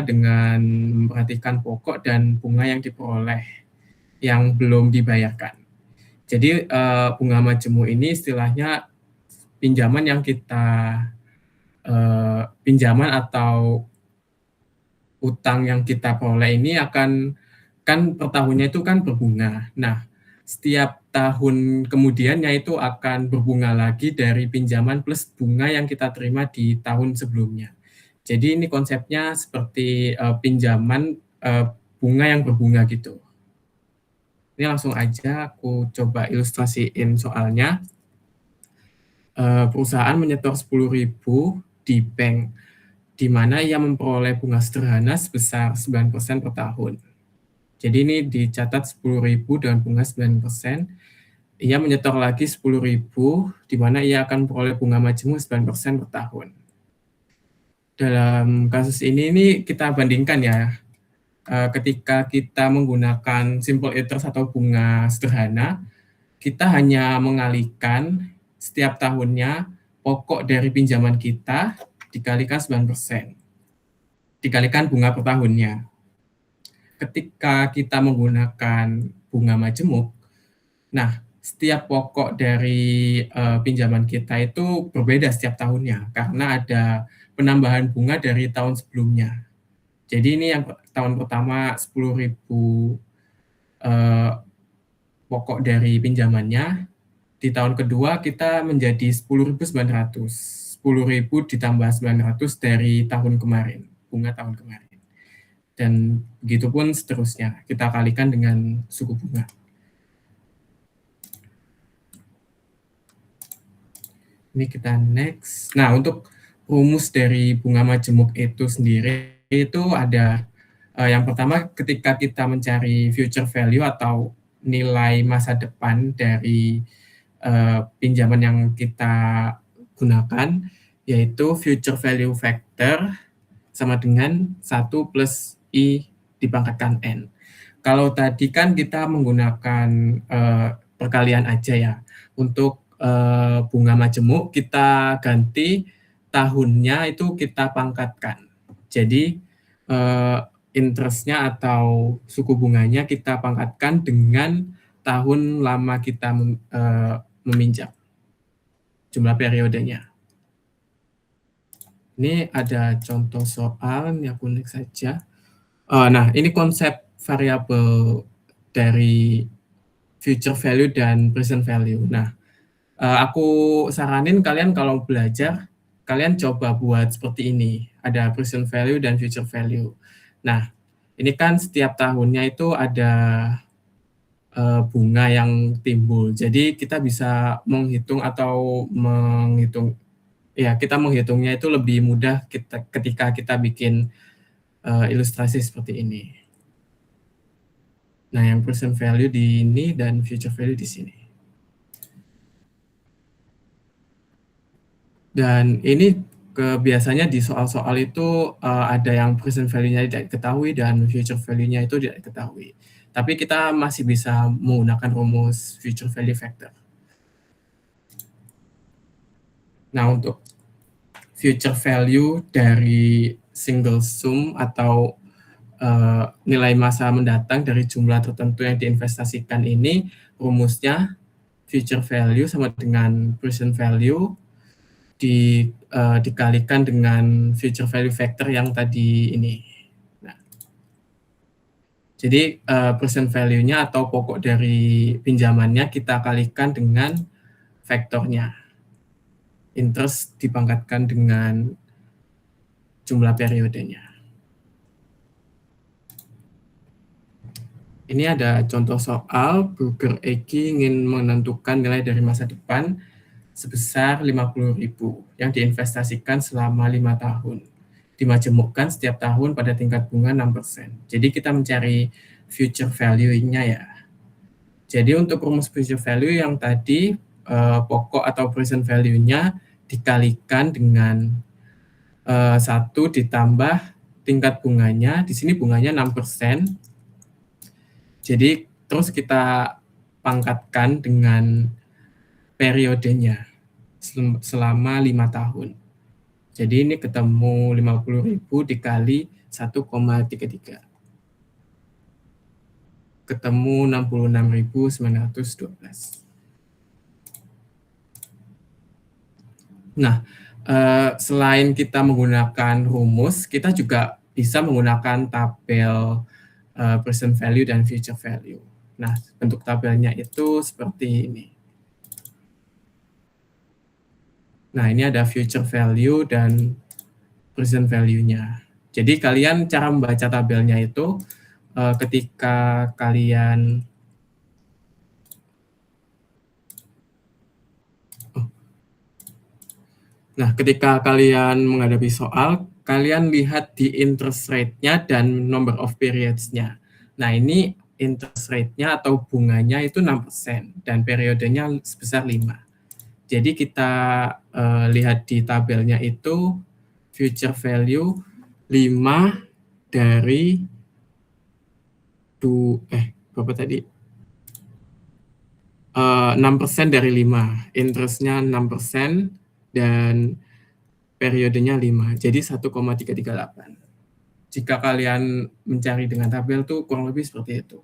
dengan memperhatikan pokok dan bunga yang diperoleh yang belum dibayarkan. Jadi, bunga majemuk ini istilahnya pinjaman yang kita pinjaman atau utang yang kita peroleh ini kan per tahunnya itu kan berbunga. Nah, setiap tahun kemudiannya itu akan berbunga lagi dari pinjaman plus bunga yang kita terima di tahun sebelumnya. Jadi ini konsepnya seperti, pinjaman, bunga yang berbunga gitu. Ini langsung aja aku coba ilustrasiin soalnya. Perusahaan menyetor 10.000 di bank, di mana ia memperoleh bunga sederhana sebesar 9% per tahun. Jadi ini dicatat 10.000 dengan bunga 9%. Ia menyetor lagi 10.000, di mana ia akan memperoleh bunga majemuk 9% per tahun. Dalam kasus ini kita bandingkan ya, ketika kita menggunakan simple interest atau bunga sederhana, kita hanya mengalihkan setiap tahunnya pokok dari pinjaman kita dikalikan 9%, dikalikan bunga per tahunnya. Ketika kita menggunakan bunga majemuk, nah setiap pokok dari pinjaman kita itu berbeda setiap tahunnya karena ada penambahan bunga dari tahun sebelumnya. Jadi ini yang tahun pertama 10.000 pokok dari pinjamannya, di tahun kedua kita menjadi 10.900, 10.000 ditambah 900 dari tahun kemarin, bunga tahun kemarin. Dan begitupun seterusnya, kita kalikan dengan suku bunga. Ini kita next. Nah, untuk rumus dari bunga majemuk itu sendiri, itu ada yang pertama ketika kita mencari future value atau nilai masa depan dari pinjaman yang kita gunakan, yaitu future value factor sama dengan 1 plus I dipangkatkan N. Kalau tadi kan kita menggunakan perkalian aja ya. Untuk bunga majemuk kita ganti tahunnya itu kita pangkatkan. Jadi interest-nya atau suku bunganya kita pangkatkan dengan tahun lama kita meminjam, jumlah periodenya. Ini ada contoh soal, ini aku next saja. Nah, ini konsep variabel dari future value dan present value. Nah, aku saranin kalian kalau belajar, kalian coba buat seperti ini. Ada present value dan future value. Nah, ini kan setiap tahunnya itu ada bunga yang timbul. Jadi kita bisa menghitung atau kita menghitungnya itu lebih mudah ketika kita bikin ilustrasi seperti ini. Nah, yang present value di ini dan future value di sini. Dan ini biasanya di soal-soal itu ada yang present value-nya tidak diketahui dan future value-nya itu tidak diketahui. Tapi kita masih bisa menggunakan rumus future value factor. Nah, untuk future value dari single sum atau nilai masa mendatang dari jumlah tertentu yang diinvestasikan ini, rumusnya future value sama dengan present value dikalikan dengan future value factor yang tadi ini. Nah, jadi present value-nya atau pokok dari pinjamannya kita kalikan dengan vektornya. Interest dipangkatkan dengan jumlah periodenya. Ini ada contoh soal, Burger Eki ingin menentukan nilai dari masa depan sebesar 50.000 yang diinvestasikan selama 5 tahun. Dimajemukkan setiap tahun pada tingkat bunga 6%. Jadi kita mencari future value-nya ya. Jadi untuk rumus future value yang tadi pokok atau present value-nya dikalikan dengan 1 ditambah tingkat bunganya. Di sini bunganya 6%. Jadi terus kita pangkatkan dengan periodenya selama 5 tahun. Jadi ini ketemu 50.000 dikali 1,33. Ketemu 66.912. Nah, selain kita menggunakan rumus, kita juga bisa menggunakan tabel present value dan future value. Nah, bentuk tabelnya itu seperti ini. Nah, ini ada future value dan present value-nya. Jadi kalian cara membaca tabelnya itu ketika kalian ketika kalian menghadapi soal, kalian lihat di interest rate-nya dan number of periods-nya. Nah, ini interest rate-nya atau bunganya itu 6% dan periodenya sebesar 5. Jadi kita lihat di tabelnya itu future value 5 dari berapa tadi? 6% dari 5. Interest-nya 6% dan periodenya 5. Jadi 1,338. Jika kalian mencari dengan tabel tuh kurang lebih seperti itu.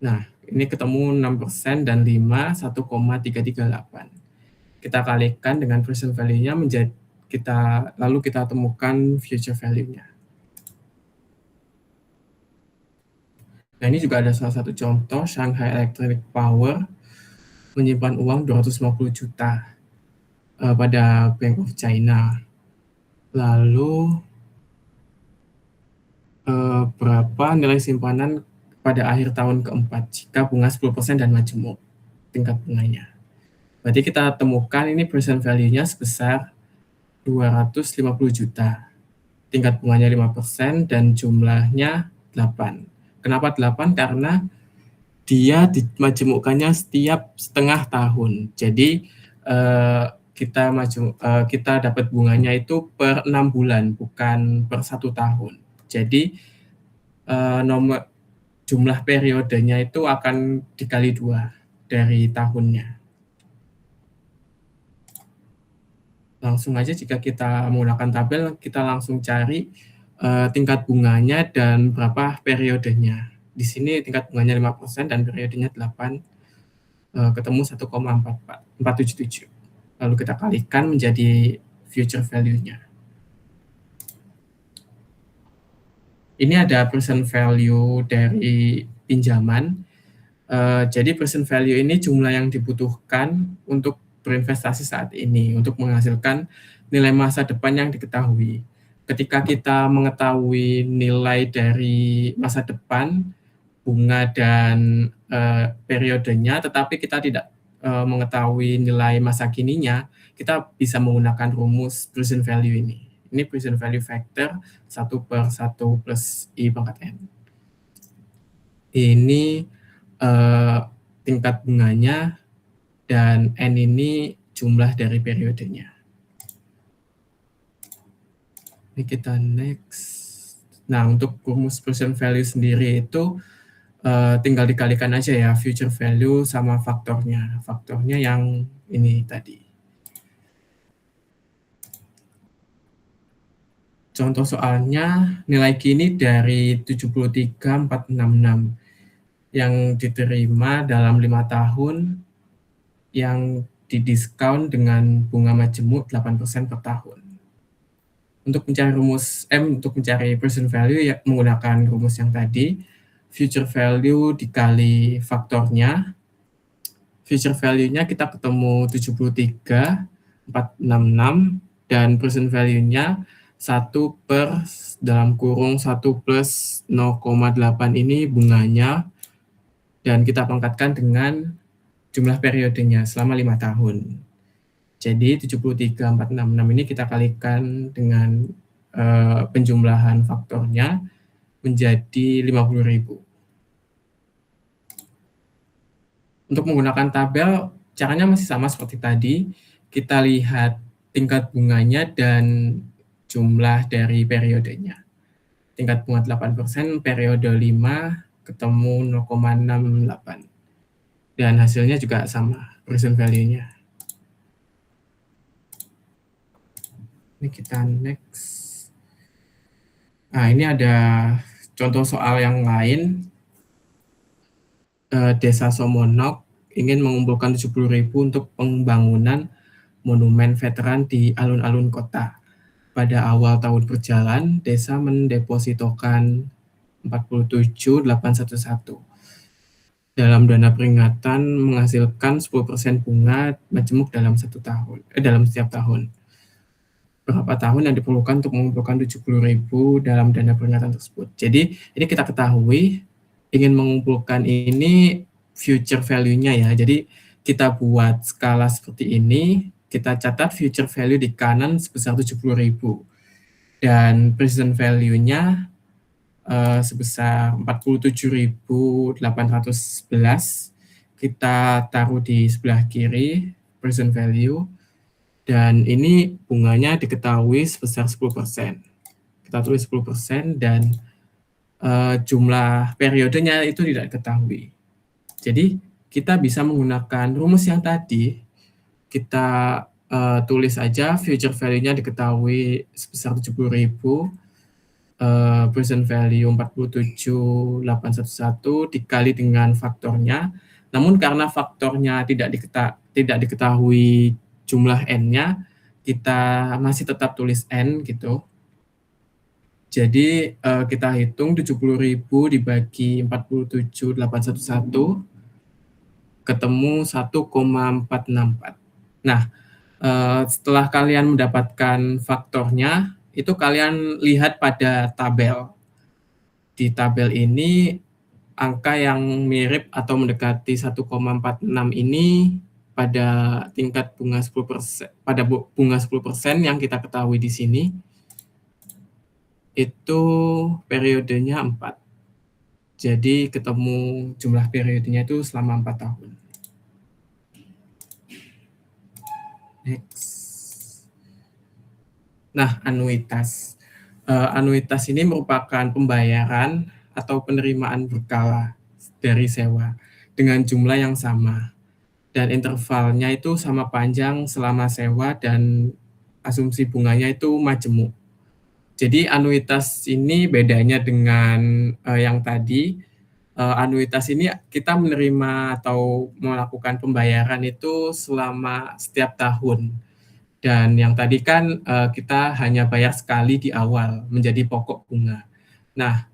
Nah, ini ketemu 6% dan 5, 1,338. Kita kalikan dengan present value-nya lalu kita temukan future value-nya. Nah, ini juga ada salah satu contoh, Shanghai Electric Power menyimpan uang 250 juta pada Bank of China. Lalu berapa nilai simpanan pada akhir tahun keempat jika bunga 10% dan majemuk tingkat bunganya. Berarti kita temukan ini present value-nya sebesar 250 juta. Tingkat bunganya 5% dan jumlahnya 8. Kenapa 8? Karena dia dimajemukkannya setiap setengah tahun. Jadi kita dapat bunganya itu per 6 bulan, bukan per 1 tahun. Jadi jumlah periodenya itu akan dikali 2 dari tahunnya. Langsung aja jika kita menggunakan tabel, kita langsung cari tingkat bunganya dan berapa periodenya. Di sini tingkat bunganya 5% dan periodenya 8, ketemu 1,477. Lalu kita kalikan menjadi future value-nya. Ini ada present value dari pinjaman. Jadi present value ini jumlah yang dibutuhkan untuk berinvestasi saat ini, untuk menghasilkan nilai masa depan yang diketahui. Ketika kita mengetahui nilai dari masa depan, bunga dan periodenya, tetapi kita tidak mengetahui nilai masa kininya, kita bisa menggunakan rumus present value ini. Ini present value factor 1/1 plus I pangkat N. Ini tingkat bunganya dan N ini jumlah dari periodenya. Ini kita next. Nah, untuk rumus present value sendiri itu tinggal dikalikan aja ya future value sama faktornya. Faktornya yang ini tadi. Contoh soalnya nilai kini dari 73.466 yang diterima dalam 5 tahun yang didiskon dengan bunga majemuk 8% per tahun. Untuk mencari present value ya menggunakan rumus yang tadi, future value dikali faktornya. Future value-nya kita ketemu 73.466 dan present value-nya 1 plus 0,8 ini bunganya, dan kita pangkatkan dengan jumlah periodenya selama 5 tahun. Jadi 73.466 ini kita kalikan dengan penjumlahan faktornya menjadi 50.000. Untuk menggunakan tabel, caranya masih sama seperti tadi. Kita lihat tingkat bunganya dan jumlah dari periodenya. Tingkat bunga 8%, periode 5, ketemu 0,68. Dan hasilnya juga sama, present value-nya. Ini kita next. Nah, ini ada contoh soal yang lain. Desa Somonok ingin mengumpulkan 70.000 untuk pembangunan monumen veteran di alun-alun kota. Pada awal tahun berjalan, desa mendepositokan 47.811 dalam dana peringatan menghasilkan 10% bunga majemuk dalam setiap tahun. Berapa tahun yang diperlukan untuk mengumpulkan 70.000 dalam dana peringatan tersebut. Jadi ini kita ketahui ingin mengumpulkan ini future value-nya ya. Jadi kita buat skala seperti ini, kita catat future value di kanan sebesar 70.000 dan present value-nya sebesar 47.811 kita taruh di sebelah kiri present value dan ini bunganya diketahui sebesar 10%. Kita tulis 10% dan jumlah periodenya itu tidak diketahui. Jadi kita bisa menggunakan rumus yang tadi, kita tulis aja future value-nya diketahui sebesar 70.000, present value 47.811 dikali dengan faktornya. Namun karena faktornya tidak diketahui jumlah n-nya, kita masih tetap tulis n gitu. Jadi kita hitung 70.000 dibagi 47.811 ketemu 1,464. Nah, setelah kalian mendapatkan faktornya, itu kalian lihat pada tabel. Di tabel ini angka yang mirip atau mendekati 1,46 ini pada tingkat bunga 10%, pada bunga 10% yang kita ketahui di sini itu periodenya 4. Jadi ketemu jumlah periodenya itu selama 4 tahun. Next. Nah, anuitas. Anuitas ini merupakan pembayaran atau penerimaan berkala dari sewa dengan jumlah yang sama. Dan intervalnya itu sama panjang selama sewa dan asumsi bunganya itu majemuk. Jadi anuitas ini bedanya dengan yang tadi. Anuitas ini kita menerima atau melakukan pembayaran itu selama setiap tahun. Dan yang tadi kan kita hanya bayar sekali di awal menjadi pokok bunga. Nah,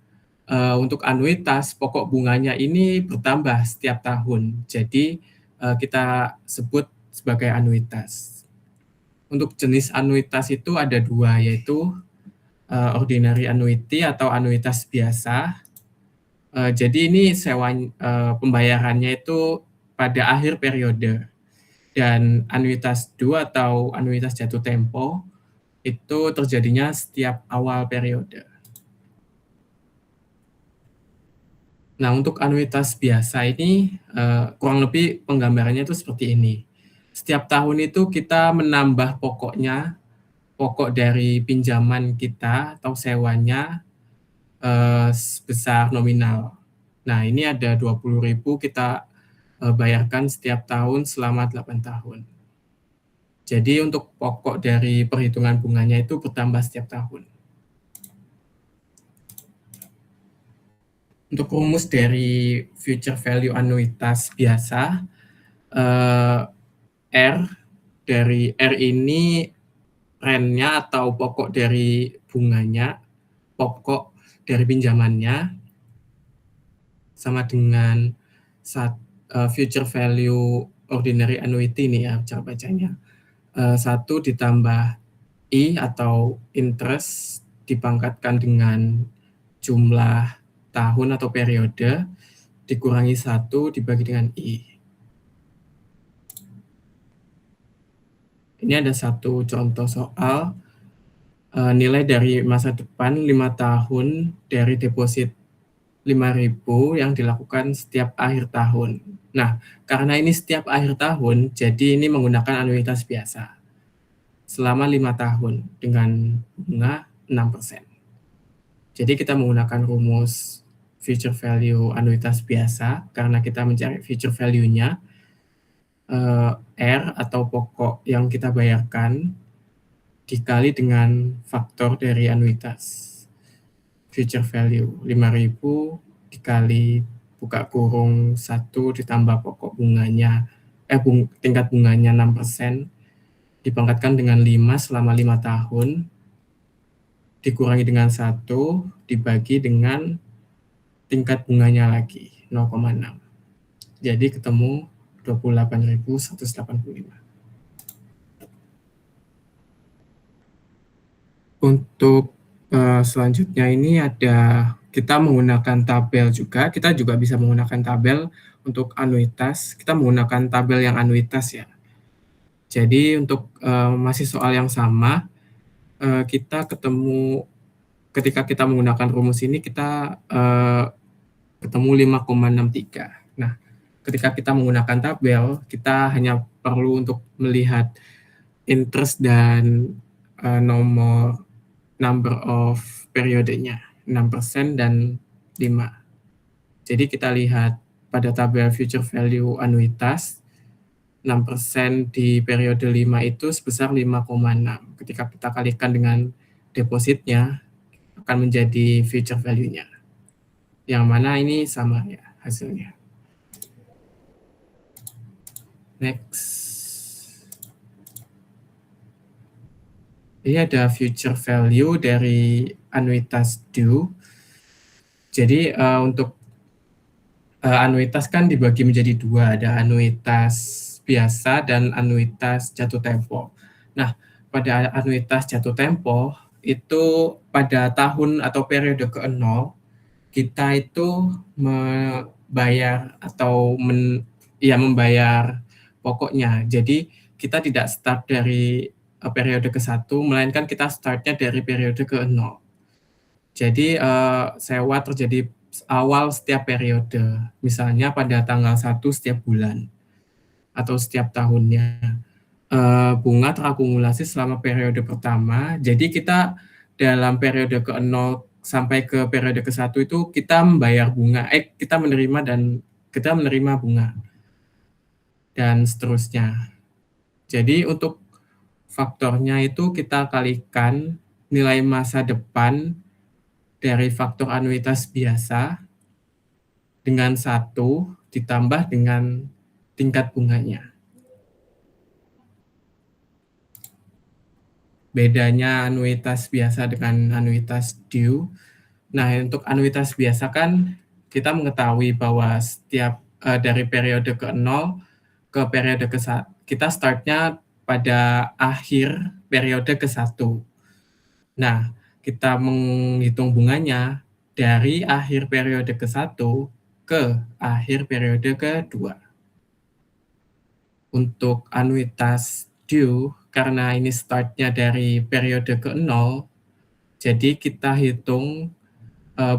untuk anuitas pokok bunganya ini bertambah setiap tahun. Jadi kita sebut sebagai anuitas. Untuk jenis anuitas itu ada dua, yaitu ordinary annuity atau anuitas biasa. Jadi ini pembayarannya itu pada akhir periode. Dan anuitas dua atau anuitas jatuh tempo itu terjadinya setiap awal periode. Nah, untuk anuitas biasa ini kurang lebih penggambarannya itu seperti ini. Setiap tahun itu kita menambah pokok dari pinjaman kita atau sewanya sebesar nominal. Nah, ini ada 20.000 kita bayarkan setiap tahun selama 8 tahun. Jadi untuk pokok dari perhitungan bunganya itu bertambah setiap tahun. Untuk rumus dari future value anuitas biasa, R ini rentnya atau pokok dari bunganya, pokok dari pinjamannya, sama dengan future value ordinary annuity nih ya cara bacanya. 1 ditambah I atau interest dipangkatkan dengan jumlah tahun atau periode dikurangi 1 dibagi dengan I. Ini ada satu contoh soal nilai dari masa depan 5 tahun dari deposit 5.000 yang dilakukan setiap akhir tahun. Nah, karena ini setiap akhir tahun, jadi ini menggunakan anuitas biasa selama 5 tahun dengan bunga 6%. Jadi kita menggunakan rumus future value anuitas biasa karena kita mencari future value-nya, R atau pokok yang kita bayarkan dikali dengan faktor dari anuitas. future value 5.000 dikali buka kurung 1 ditambah pokok bunganya tingkat bunganya 6% dipangkatkan dengan 5 selama 5 tahun dikurangi dengan 1 dibagi dengan tingkat bunganya lagi 0,6. Jadi ketemu 28.185. Untuk selanjutnya ini kita menggunakan tabel juga, kita juga bisa menggunakan tabel untuk anuitas, kita menggunakan tabel yang anuitas ya. Jadi untuk masih soal yang sama, ketika kita menggunakan rumus ini kita ketemu 5,63. Nah, ketika kita menggunakan tabel, kita hanya perlu untuk melihat interest dan number of periodenya, 6% dan 5. Jadi kita lihat pada tabel future value anuitas, 6% di periode 5 itu sebesar 5,6. Ketika kita kalikan dengan depositnya, akan menjadi future value-nya. Yang mana ini sama ya hasilnya. Next. Ini ada future value dari anuitas due. Jadi untuk anuitas kan dibagi menjadi 2, ada anuitas biasa dan anuitas jatuh tempo. Nah, pada anuitas jatuh tempo itu pada tahun atau periode ke-0 kita itu membayar atau membayar pokoknya. Jadi kita tidak start dari periode ke-1, melainkan kita startnya dari periode ke-0. Jadi sewa terjadi awal setiap periode, misalnya pada tanggal 1 setiap bulan atau setiap tahunnya. Bunga terakumulasi selama periode pertama, jadi kita dalam periode ke-0 sampai ke periode ke-1 itu kita membayar bunga, kita menerima bunga, dan seterusnya. Jadi untuk faktornya itu kita kalikan nilai masa depan dari faktor anuitas biasa dengan 1 ditambah dengan tingkat bunganya. Bedanya anuitas biasa dengan anuitas due. Nah, untuk anuitas biasa kan kita mengetahui bahwa setiap dari periode ke-0 ke periode ke-1, kita startnya pada akhir periode ke-1. Nah, kita menghitung bunganya dari akhir periode ke-1 ke akhir periode ke-2. Untuk anuitas due, karena ini startnya dari periode ke-0, jadi kita hitung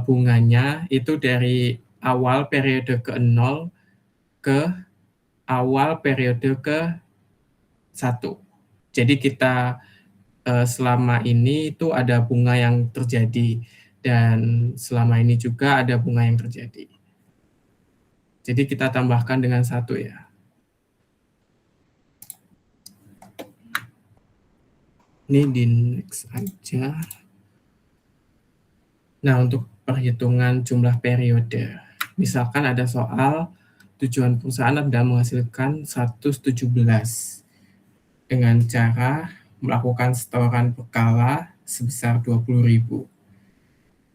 bunganya itu dari awal periode ke-0 ke awal periode ke-1. Jadi kita selama ini itu ada bunga yang terjadi, dan selama ini juga ada bunga yang terjadi. Jadi kita tambahkan dengan 1 ya. Ini di next aja. Nah, untuk perhitungan jumlah periode. Misalkan ada soal tujuan perusahaan adalah menghasilkan 117 dengan cara melakukan setoran berkala sebesar 20.000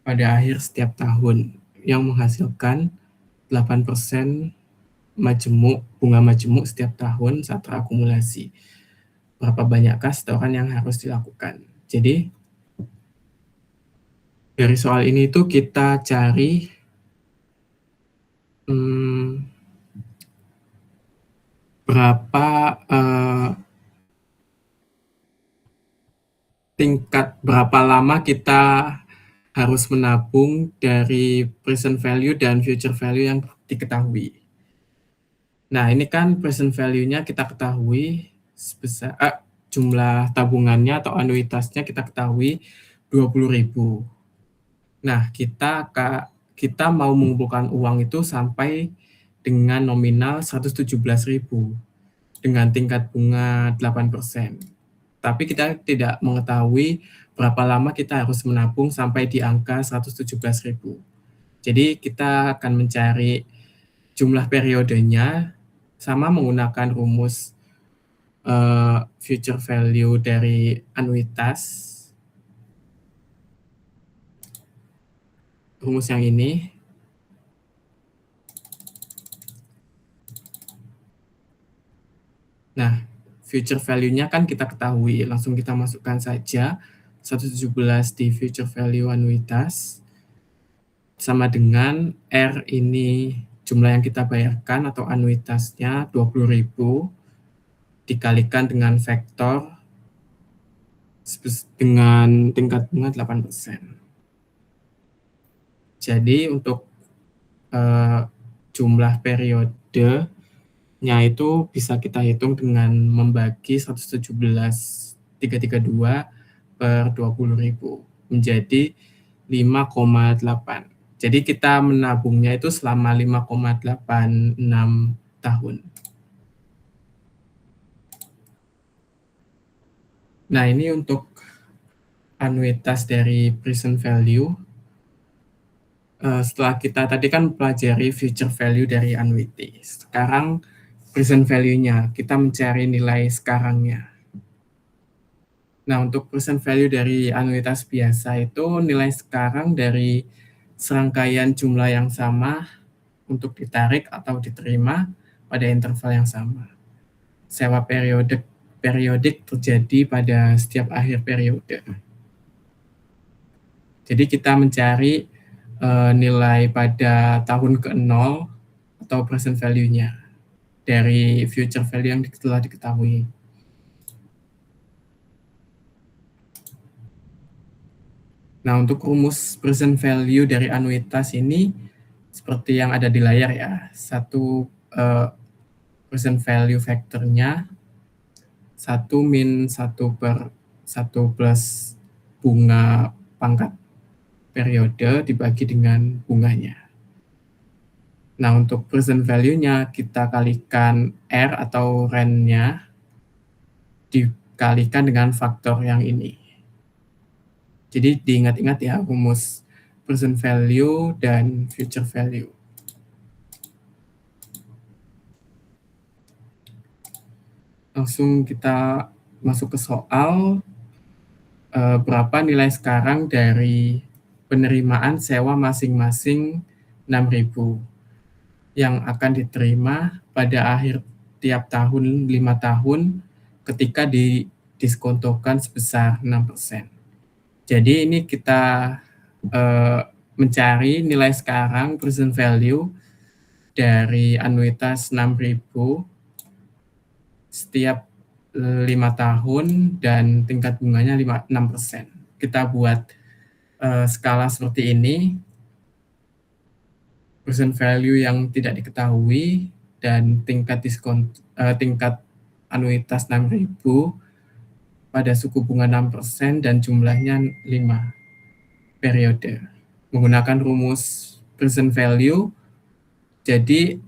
pada akhir setiap tahun yang menghasilkan 8% bunga majemuk setiap tahun saat terakumulasi. Berapa banyakkah setoran yang harus dilakukan? Jadi dari soal ini itu kita cari berapa lama kita harus menabung dari present value dan future value yang diketahui. Nah, ini kan present value-nya kita ketahui sebesar jumlah tabungannya atau anuitasnya kita ketahui 20.000. Nah, kita mau mengumpulkan uang itu sampai dengan nominal 117.000 dengan tingkat bunga 8%. tapi kita tidak mengetahui berapa lama kita harus menabung sampai di angka 117.000. Jadi kita akan mencari jumlah periodenya sama menggunakan rumus future value dari anuitas. Rumus yang ini. Nah, future value-nya kan kita ketahui, langsung kita masukkan saja 117 di future value anuitas sama dengan R ini jumlah yang kita bayarkan atau anuitasnya 20.000 dikalikan dengan vektor dengan tingkat bunga 8%. Jadi untuk jumlah periodenya itu bisa kita hitung dengan membagi 117.332 per 20.000 menjadi 5,8. Jadi kita menabungnya itu selama 5,86 tahun. Nah, ini untuk anuitas dari present value. Setelah kita tadi kan pelajari future value dari annuity. Sekarang present value-nya, kita mencari nilai sekarangnya. Nah, untuk present value dari anuitas biasa itu nilai sekarang dari serangkaian jumlah yang sama untuk ditarik atau diterima pada interval yang sama. Sewa periodik terjadi pada setiap akhir periode. Jadi kita mencari nilai pada tahun ke-0 atau present value-nya dari future value yang telah diketahui. Nah, untuk rumus present value dari anuitas ini seperti yang ada di layar ya. Satu present value vektornya 1 min 1 per 1 plus bunga pangkat periode dibagi dengan bunganya. Nah, untuk present value-nya kita kalikan R atau rent-nya dikalikan dengan faktor yang ini. Jadi diingat-ingat ya rumus present value dan future value. Langsung kita masuk ke soal. Berapa nilai sekarang dari penerimaan sewa masing-masing 6.000 yang akan diterima pada akhir tiap tahun 5 tahun ketika didiskontokan sebesar 6%. Jadi ini kita mencari nilai sekarang present value dari anuitas 6.000 setiap 5 tahun dan tingkat bunganya 6%. Kita buat skala seperti ini, present value yang tidak diketahui dan tingkat anuitas 6.000 pada suku bunga 6% dan jumlahnya 5 periode. Menggunakan rumus present value, jadi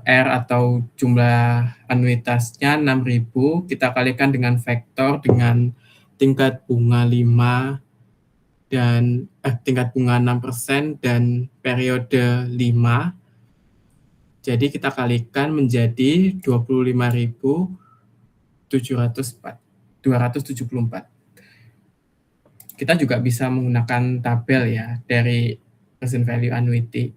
R atau jumlah anuitasnya 6.000 kita kalikan dengan vektor dengan tingkat bunga 5 dan tingkat bunga 6% dan periode 5. Jadi kita kalikan menjadi 25.274. Kita juga bisa menggunakan tabel ya dari present value annuity.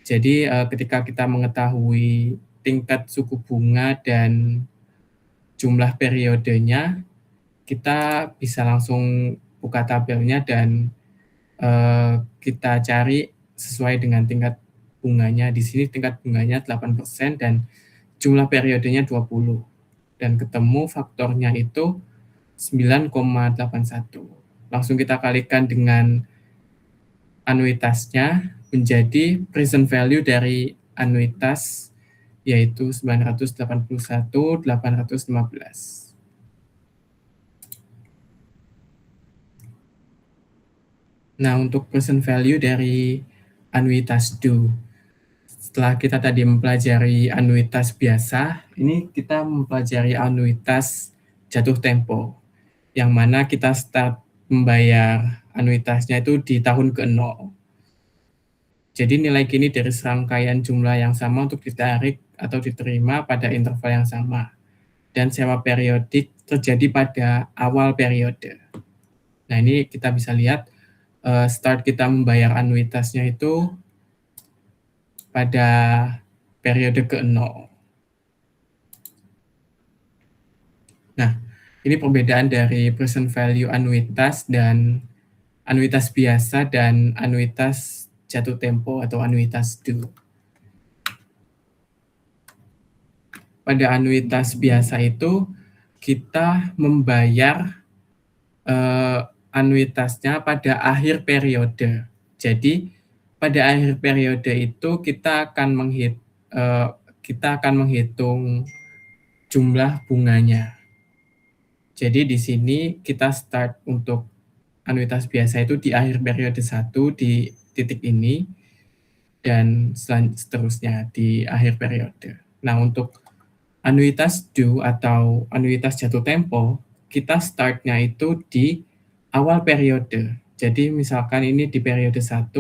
Jadi ketika kita mengetahui tingkat suku bunga dan jumlah periodenya, kita bisa langsung buka tabelnya dan kita cari sesuai dengan tingkat bunganya. Di sini tingkat bunganya 8% dan jumlah periodenya 20. Dan ketemu faktornya itu 9,81. Langsung kita kalikan dengan anuitasnya menjadi present value dari anuitas yaitu 981.815. Nah, untuk present value dari anuitas do. Setelah kita tadi mempelajari anuitas biasa, ini kita mempelajari anuitas jatuh tempo. yang mana kita start membayar anuitasnya itu di tahun ke-0. Jadi nilai kini dari serangkaian jumlah yang sama untuk ditarik atau diterima pada interval yang sama. Dan sewa periodik terjadi pada awal periode. Nah, ini kita bisa lihat start kita membayar anuitasnya itu pada periode ke-0. Nah, ini perbedaan dari present value anuitas dan anuitas biasa dan anuitas jatuh tempo atau anuitas due. Pada anuitas biasa itu kita membayar anuitasnya pada akhir periode. Jadi pada akhir periode itu kita akan menghitung jumlah bunganya. Jadi di sini kita start untuk anuitas biasa itu di akhir periode 1 di titik ini dan seterusnya di akhir periode. Nah, untuk anuitas due atau anuitas jatuh tempo, kita start-nya itu di awal periode. Jadi misalkan ini di periode 1,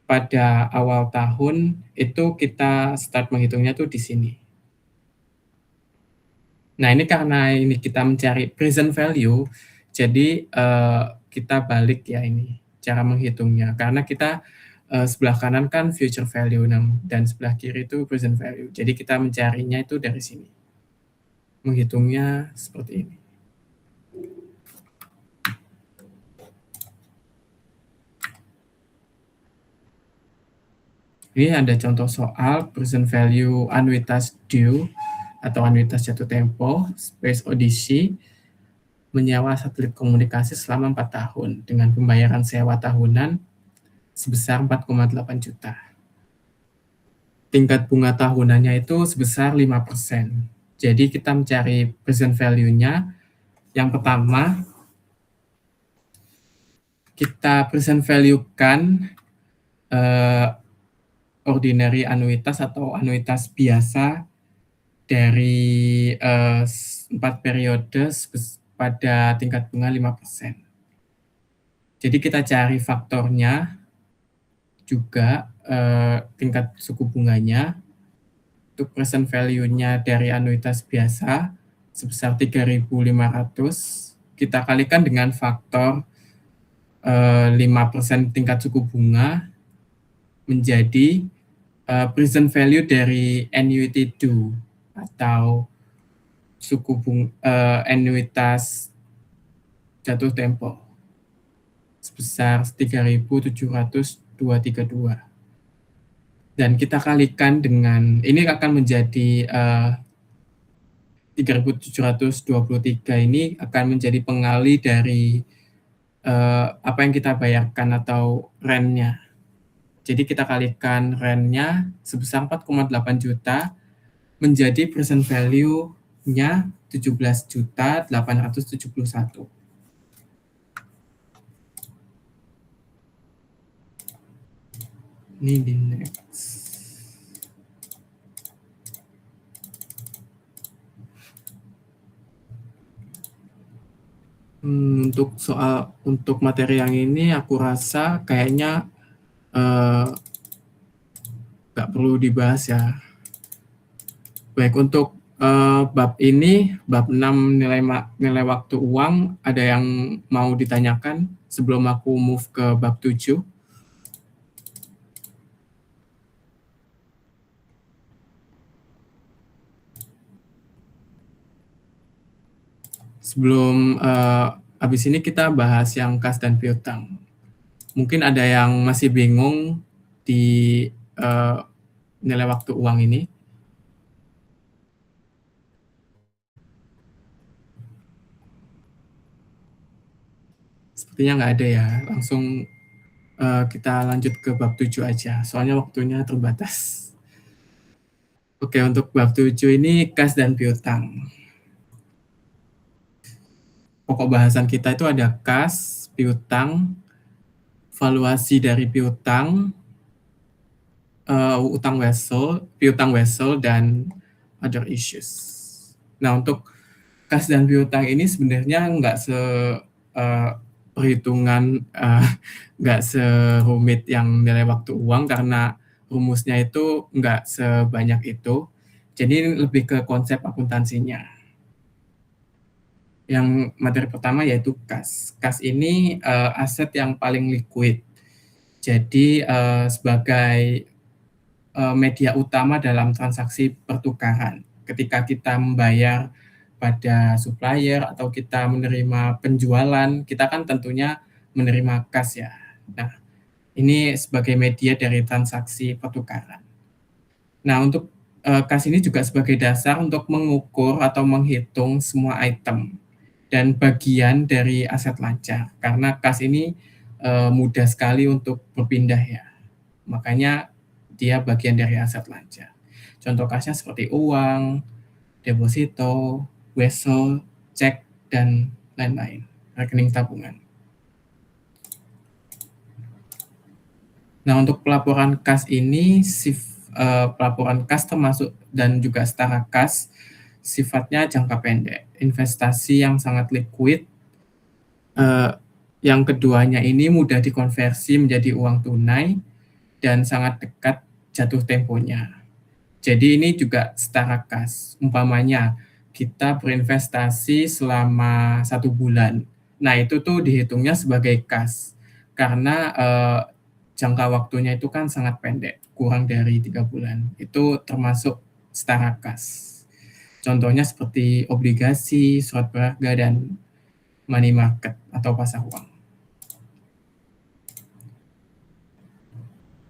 pada awal tahun itu kita start menghitungnya tuh di sini. Nah, ini karena ini kita mencari present value, jadi kita balik ya ini cara menghitungnya. Karena kita sebelah kanan kan future value dan sebelah kiri itu present value. Jadi kita mencarinya itu dari sini. Menghitungnya seperti ini. Ini ada contoh soal present value anuitas due atau anuitas jatuh tempo, Space Odyssey, menyewa satelit komunikasi selama 4 tahun dengan pembayaran sewa tahunan sebesar 4,8 juta. Tingkat bunga tahunannya itu sebesar 5%. Jadi kita mencari present value-nya. Yang pertama, kita present value-kan ordinary anuitas atau anuitas biasa dari 4 periode pada tingkat bunga 5%. Jadi kita cari faktornya juga tingkat suku bunganya. Untuk present value-nya dari anuitas biasa sebesar 3.500, kita kalikan dengan faktor 5% tingkat suku bunga menjadi present value dari annuity due atau suku bunga anuitas jatuh tempo sebesar 3.732. Dan kita kalikan dengan, ini akan menjadi 3.723 ini akan menjadi pengali dari apa yang kita bayarkan atau rent-nya. Jadi kita kalikan rent-nya sebesar 4,8 juta menjadi present value-nya 17.871. Ini di next. Untuk materi yang ini aku rasa kayaknya nggak perlu dibahas ya. Baik, untuk bab ini, bab 6 nilai waktu uang, ada yang mau ditanyakan sebelum aku move ke bab 7? Sebelum habis ini kita bahas yang kas dan piutang. Mungkin ada yang masih bingung di nilai waktu uang ini. Sepertinya nggak ada ya. Langsung kita lanjut ke bab 7 aja. Soalnya waktunya terbatas. Oke, untuk bab 7 ini kas dan piutang. Pokok bahasan kita itu ada kas, piutang, valuasi dari piutang, piutang wesel, dan other issues. Nah, untuk kas dan piutang ini sebenarnya nggak eee, perhitungan, nggak serumit yang nilai waktu uang karena rumusnya itu nggak sebanyak itu. Jadi lebih ke konsep akuntansinya. Yang materi pertama yaitu kas. Kas ini, aset yang paling liquid. Jadi, sebagai, media utama dalam transaksi pertukaran. Ketika kita membayar pada supplier atau kita menerima penjualan, kita kan tentunya menerima kas ya. Nah, ini sebagai media dari transaksi pertukaran. Nah, untuk, kas ini juga sebagai dasar untuk mengukur atau menghitung semua item dan bagian dari aset lancar. Karena kas ini, mudah sekali untuk berpindah ya, makanya dia bagian dari aset lancar. Contoh kasnya seperti uang, deposito, wesel, cek, dan lain-lain, rekening tabungan. Nah, untuk pelaporan kas ini pelaporan kas termasuk dan juga setara kas, sifatnya jangka pendek, investasi yang sangat liquid, eee, yang keduanya ini mudah dikonversi menjadi uang tunai dan sangat dekat jatuh temponya. Jadi ini juga setara kas, umpamanya kita berinvestasi selama 1 bulan. Nah, itu tuh dihitungnya sebagai kas, karena, jangka waktunya itu kan sangat pendek, kurang dari 3 bulan. Itu termasuk setara kas. Contohnya seperti obligasi, surat berharga, dan money market atau pasar uang.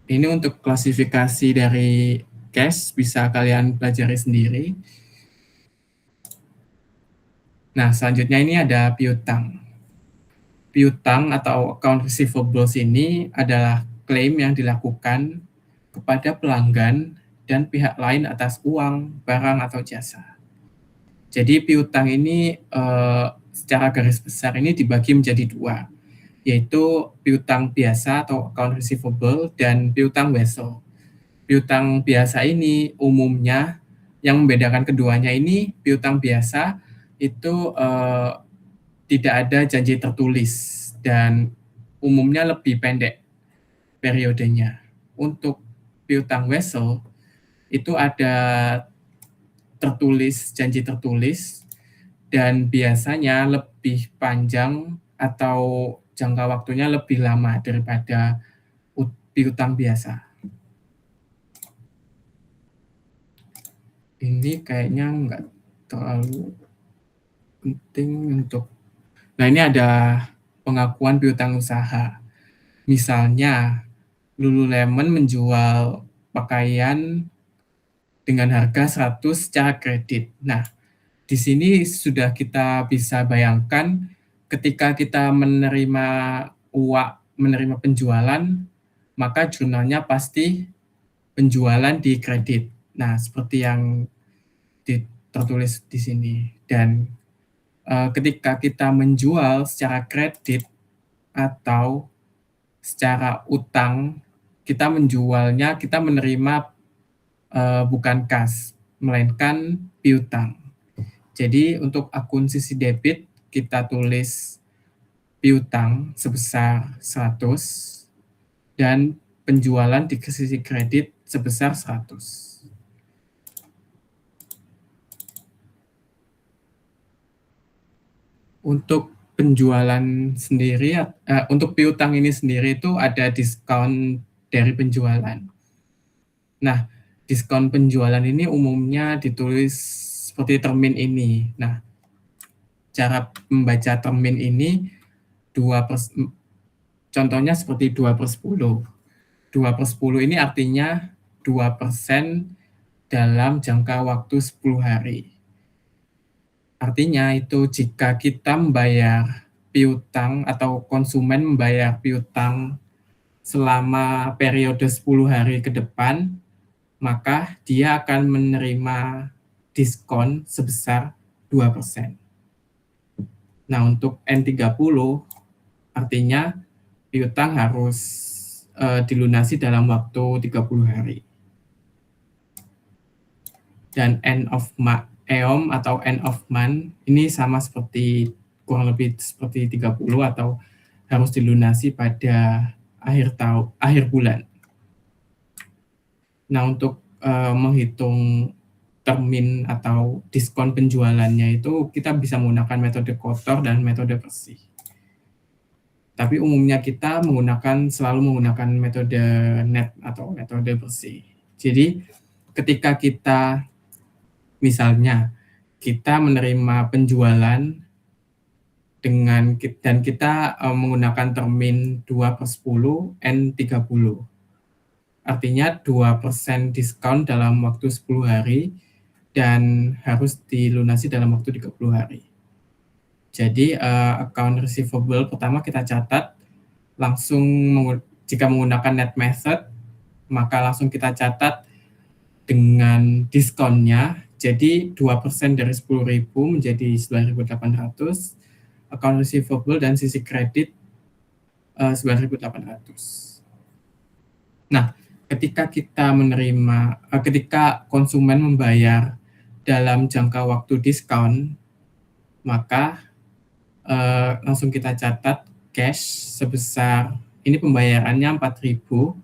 Ini untuk klasifikasi dari cash bisa kalian pelajari sendiri. Nah, selanjutnya ini ada piutang. Piutang atau account receivables ini adalah klaim yang dilakukan kepada pelanggan dan pihak lain atas uang, barang, atau jasa. Jadi piutang ini, secara garis besar ini dibagi menjadi 2, yaitu piutang biasa atau account receivable dan piutang wesel. Piutang biasa ini umumnya yang membedakan keduanya ini piutang biasa itu, tidak ada janji tertulis dan umumnya lebih pendek periodenya. Untuk piutang wesel itu ada tertulis, janji tertulis, dan biasanya lebih panjang atau jangka waktunya lebih lama daripada piutang biasa. Ini kayaknya nggak terlalu penting untuk. Nah, ini ada pengakuan piutang usaha. Misalnya, Lululemon menjual pakaian dengan harga 100 secara kredit. Nah, di sini sudah kita bisa bayangkan ketika kita menerima penjualan, maka jurnalnya pasti penjualan di kredit. Nah, seperti yang tertulis di sini. Dan ketika kita menjual secara kredit atau secara utang, kita menerima bukan kas, melainkan piutang. Jadi untuk akun sisi debit kita tulis piutang sebesar 100 dan penjualan di sisi kredit sebesar 100. Untuk penjualan sendiri, untuk piutang ini sendiri itu ada diskon dari penjualan. Nah, diskon penjualan ini umumnya ditulis seperti termin ini. Nah, cara membaca termin ini contohnya seperti 2/10. 2/10 ini artinya 2% dalam jangka waktu 10 hari. Artinya itu jika kita membayar piutang atau konsumen membayar piutang selama periode 10 hari ke depan, maka dia akan menerima diskon sebesar 2%. Nah, untuk N30 artinya piutang harus dilunasi dalam waktu 30 hari. Dan EOM atau end of month ini sama seperti kurang lebih seperti 30 atau harus dilunasi pada akhir bulan. Nah, untuk menghitung termin atau diskon penjualannya itu kita bisa menggunakan metode kotor dan metode bersih. Tapi umumnya kita selalu menggunakan metode net atau metode bersih. Jadi ketika kita misalnya kita menerima penjualan dan kita menggunakan termin 2/10 N30. Artinya 2% diskon dalam waktu 10 hari dan harus dilunasi dalam waktu 30 hari. Jadi account receivable pertama kita catat langsung jika menggunakan net method maka langsung kita catat dengan diskonnya. Jadi 2% dari 10.000 menjadi 9.800 account receivable dan sisi kredit 9.800. Nah, ketika konsumen membayar dalam jangka waktu diskon, maka langsung kita catat cash sebesar ini pembayarannya 4.000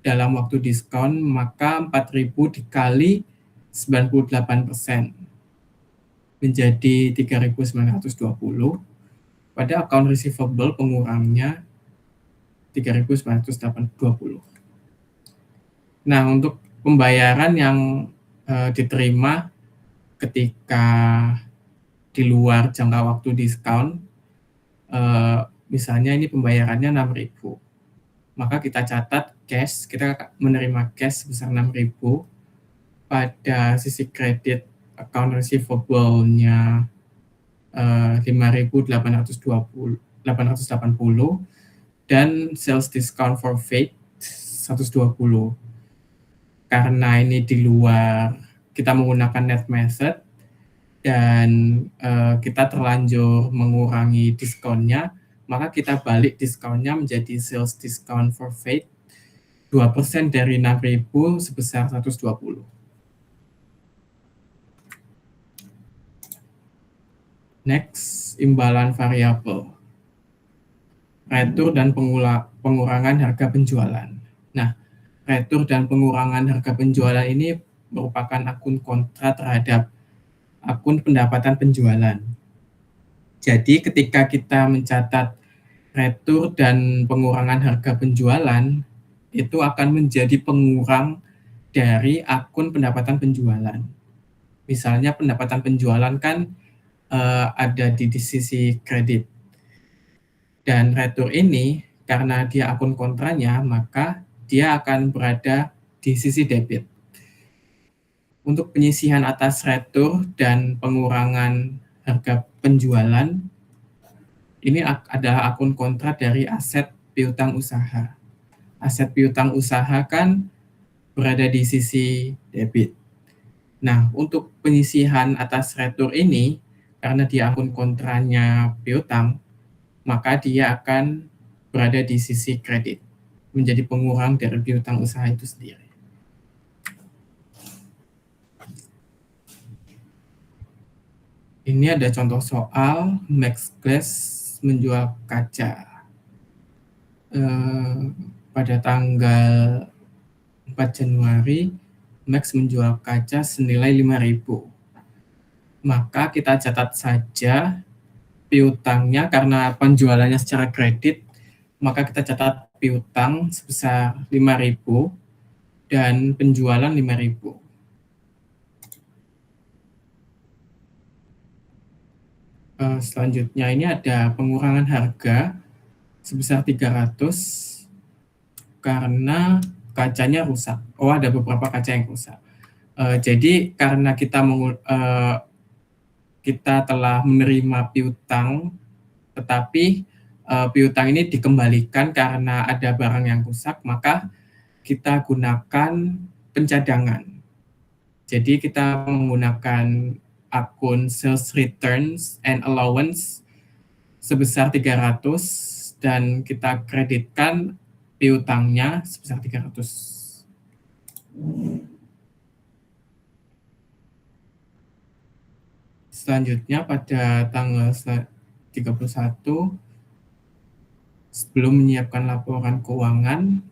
dalam waktu diskon, maka 4.000 dikali 98% menjadi 3.920. Pada account receivable pengurangnya 3.920. Nah, untuk pembayaran yang diterima ketika di luar jangka waktu diskon, misalnya ini pembayarannya 6.000, maka kita catat cash, kita menerima cash sebesar 6.000, pada sisi kredit account receivable-nya 5.880 dan sales discount for freight 120. Karena ini di luar, kita menggunakan net method dan kita terlanjur mengurangi diskonnya, maka kita balik diskonnya menjadi sales discount for freight 2% dari 6.000 sebesar 120. Next, imbalan variabel. Retur dan pengurangan harga penjualan. Nah, retur dan pengurangan harga penjualan ini merupakan akun kontra terhadap akun pendapatan penjualan. Jadi ketika kita mencatat retur dan pengurangan harga penjualan, itu akan menjadi pengurang dari akun pendapatan penjualan. Misalnya pendapatan penjualan kan ada di sisi kredit. Dan retur ini, karena dia akun kontranya, maka dia akan berada di sisi debit. Untuk penyisihan atas retur dan pengurangan harga penjualan, ini adalah akun kontra dari aset piutang usaha. Aset piutang usaha kan berada di sisi debit. Nah, untuk penyisihan atas retur ini, karena dia akun kontranya piutang, maka dia akan berada di sisi kredit, menjadi pengurang dari piutang usaha itu sendiri. Ini ada contoh soal Max Glass menjual kaca. Pada tanggal 4 Januari, Max menjual kaca senilai 5.000. Maka kita catat saja piutangnya, karena penjualannya secara kredit, maka kita catat piutang sebesar 5.000 dan penjualan 5.000. Selanjutnya ini ada pengurangan harga sebesar 300 karena kacanya rusak. Oh, ada beberapa kaca yang rusak. Jadi karena kita telah menerima piutang, tetapi piutang ini dikembalikan karena ada barang yang rusak, maka kita gunakan pencadangan. Jadi kita menggunakan akun sales returns and allowance sebesar 300 dan kita kreditkan piutangnya sebesar 300. Selanjutnya pada tanggal 31 sebelum menyiapkan laporan keuangan,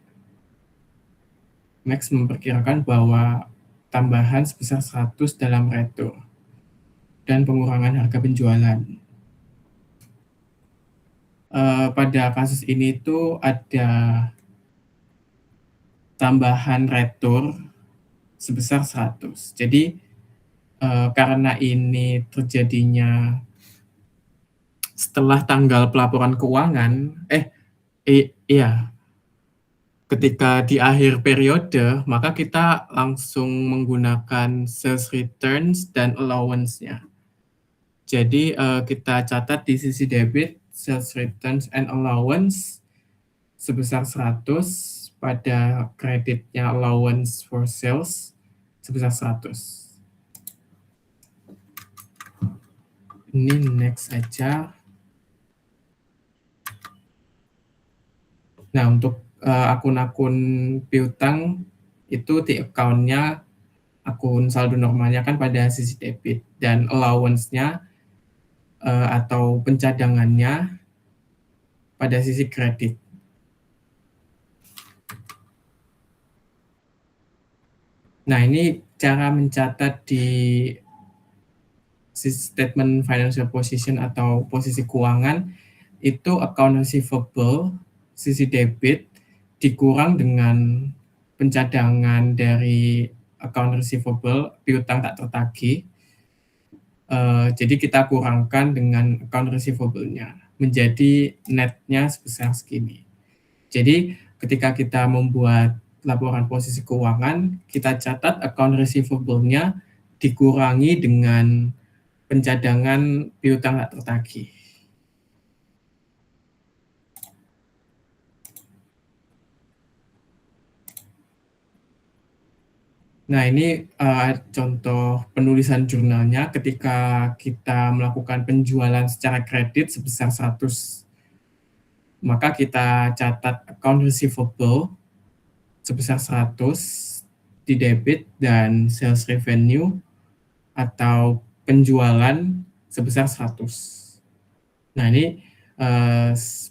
Max memperkirakan bahwa tambahan sebesar 100 dalam retur dan pengurangan harga penjualan. Pada kasus ini tuh ada tambahan retur sebesar 100. Jadi, karena ini terjadinya setelah tanggal pelaporan keuangan, iya, ketika di akhir periode, maka kita langsung menggunakan sales returns dan allowance-nya. Jadi, kita catat di sisi debit, sales returns and allowance sebesar 100, pada kreditnya allowance for sales sebesar 100. Ini next aja. Nah, untuk akun-akun piutang itu di account-nya, akun saldo normalnya kan pada sisi debit, dan allowance-nya atau pencadangannya pada sisi kredit. Nah, ini cara mencatat di statement financial position atau posisi keuangan, itu account receivable, sisi debit, dikurang dengan pencadangan dari account receivable, piutang tak tertagih. Jadi kita kurangkan dengan account receivable-nya, menjadi netnya sebesar segini. Jadi ketika kita membuat laporan posisi keuangan, kita catat account receivable-nya dikurangi dengan pencadangan piutang tak tertagih. Nah, ini contoh penulisan jurnalnya ketika kita melakukan penjualan secara kredit sebesar 100, maka kita catat account receivable sebesar 100 di debit dan sales revenue atau penjualan sebesar 100. Nah, ini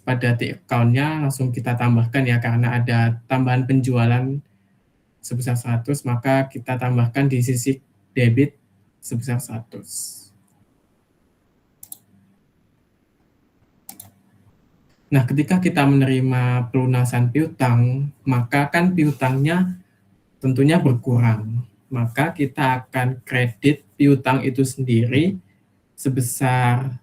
pada di account-nya langsung kita tambahkan ya, karena ada tambahan penjualan sebesar 100, maka kita tambahkan di sisi debit sebesar 100. Nah, ketika kita menerima pelunasan piutang, maka kan piutangnya tentunya berkurang. Maka kita akan kredit piutang itu sendiri sebesar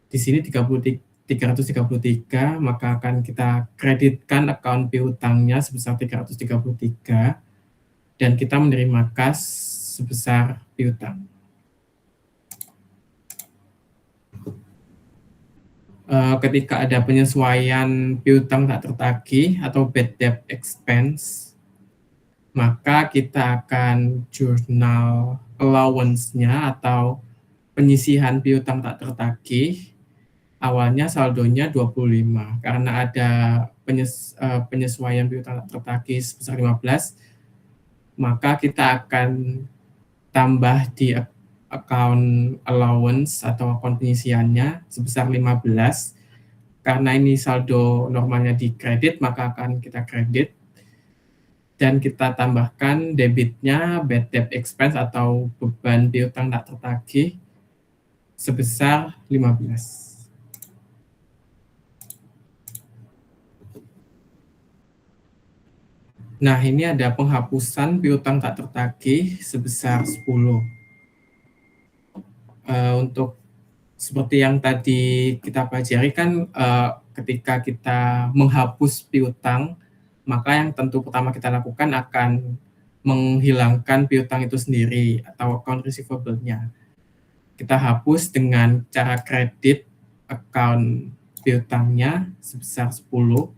di sini 333, maka akan kita kreditkan account piutangnya sebesar 333 dan kita menerima kas sebesar piutang. Ketika ada penyesuaian piutang tak tertagih atau bad debt expense, maka kita akan jurnal allowance-nya atau penyisihan piutang tak tertagih. Awalnya saldonya 25, karena ada penyesuaian piutang tak tertagih sebesar 15, maka kita akan tambah di account allowance atau account penyisihannya sebesar 15. Karena ini saldo normalnya di kredit, maka akan kita kredit dan kita tambahkan debitnya bad debt expense atau beban piutang tak tertagih sebesar 15. Nah, ini ada penghapusan piutang tak tertagih sebesar 10. Untuk seperti yang tadi kita pelajari kan, ketika kita menghapus piutang, maka yang tentu pertama kita lakukan akan menghilangkan piutang itu sendiri atau account receivable-nya. Kita hapus dengan cara kredit account piutangnya sebesar 10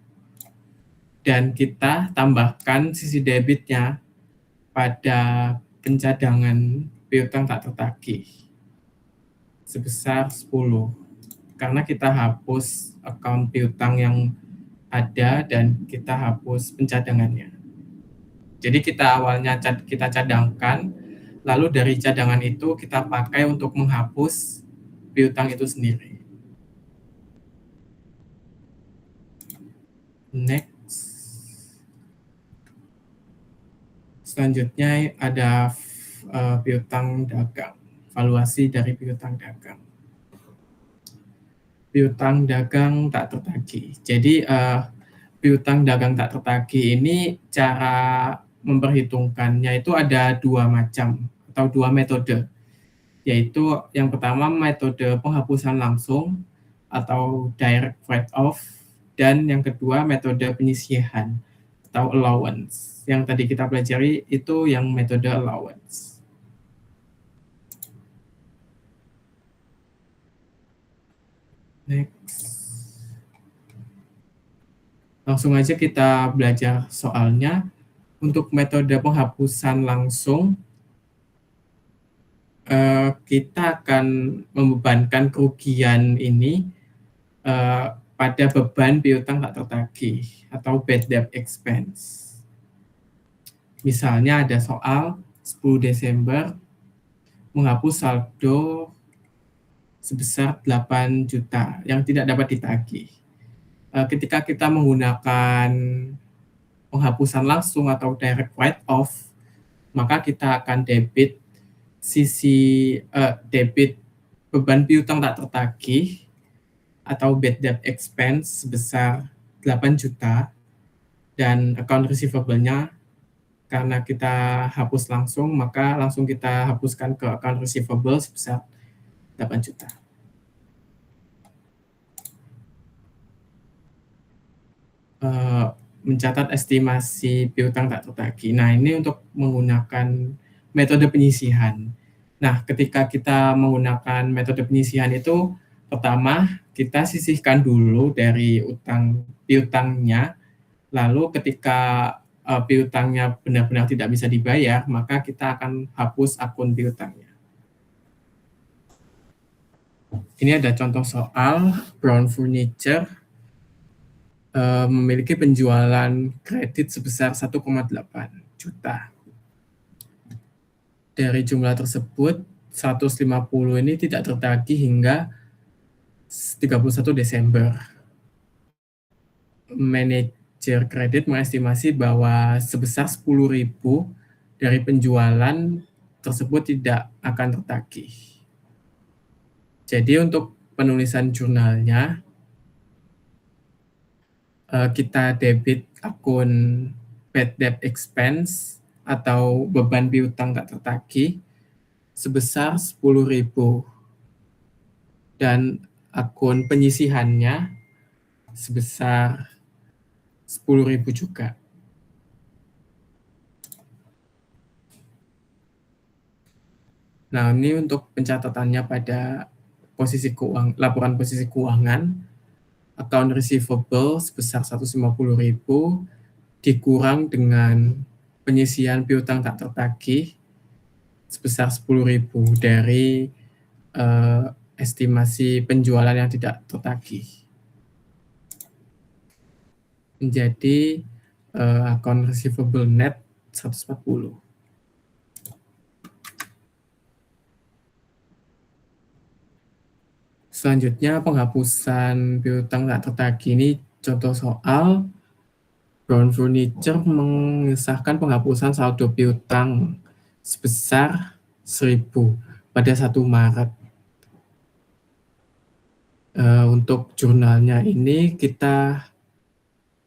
dan kita tambahkan sisi debitnya pada pencadangan piutang tak tertagih sebesar 10. Karena kita hapus account piutang yang ada dan kita hapus pencadangannya. Jadi kita awalnya kita cadangkan lalu dari cadangan itu kita pakai untuk menghapus piutang itu sendiri. Next. Selanjutnya ada piutang dagang, valuasi dari piutang dagang. Piutang dagang tak tertagih. Jadi piutang dagang tak tertagih ini cara memperhitungkannya itu ada dua macam atau dua metode, yaitu yang pertama metode penghapusan langsung atau direct write-off, dan yang kedua metode penyisihan atau allowance. Yang tadi kita pelajari itu yang metode allowance. Next. Langsung aja kita belajar soalnya. Untuk metode penghapusan langsung, kita akan membebankan kerugian ini pada beban piutang tak tertagih atau bad debt expense. Misalnya ada soal 10 Desember menghapus saldo sebesar 8 juta yang tidak dapat ditagih. Ketika kita menggunakan penghapusan langsung atau direct write-off, maka kita akan debit debit beban piutang tak tertagih atau bad debt expense sebesar 8 juta, dan account receivable-nya karena kita hapus langsung, maka langsung kita hapuskan ke account receivable sebesar 8 juta. Mencatat estimasi piutang tak tertagih. Nah, ini untuk menggunakan metode penyisihan. Nah, ketika kita menggunakan metode penyisihan itu, pertama kita sisihkan dulu dari piutangnya, lalu ketika piutangnya benar-benar tidak bisa dibayar, maka kita akan hapus akun piutangnya. Ini ada contoh soal Brown Furniture memiliki penjualan kredit sebesar 1,8 juta. Dari jumlah tersebut, 150 ini tidak tertagih hingga 31 Desember. Manajer kredit mengestimasi bahwa sebesar 10.000 dari penjualan tersebut tidak akan tertagih. Jadi untuk penulisan jurnalnya, kita debit akun bad debt expense atau beban piutang tak tertagih sebesar 10.000, dan akun penyisihannya sebesar 10.000 juga. Nah, ini untuk pencatatannya pada laporan posisi keuangan. Account receivable sebesar 150.000 dikurang dengan penyisihan piutang tak tertagih sebesar 10.000 dari estimasi penjualan yang tidak tertagih. Menjadi account receivable net 140. Selanjutnya penghapusan piutang tak tertagih. Ini contoh soal Brown Furniture mengesahkan penghapusan saldo piutang sebesar 1.000 pada 1 Maret. Untuk jurnalnya ini kita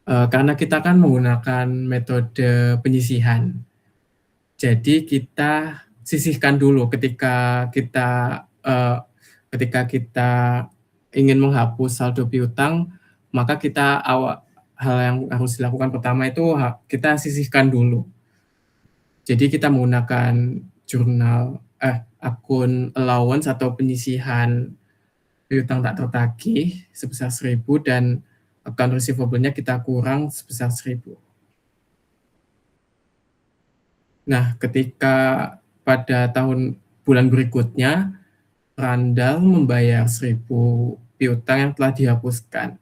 karena kita kan menggunakan metode penyisihan, jadi kita sisihkan dulu ketika kita ingin menghapus saldo piutang, maka hal yang harus dilakukan pertama itu kita sisihkan dulu. Jadi kita menggunakan akun allowance atau penyisihan piutang tak tertagih sebesar 1.000 dan account receivable-nya kita kurang sebesar 1.000. Nah, ketika pada bulan berikutnya Randall membayar 1.000 piutang yang telah dihapuskan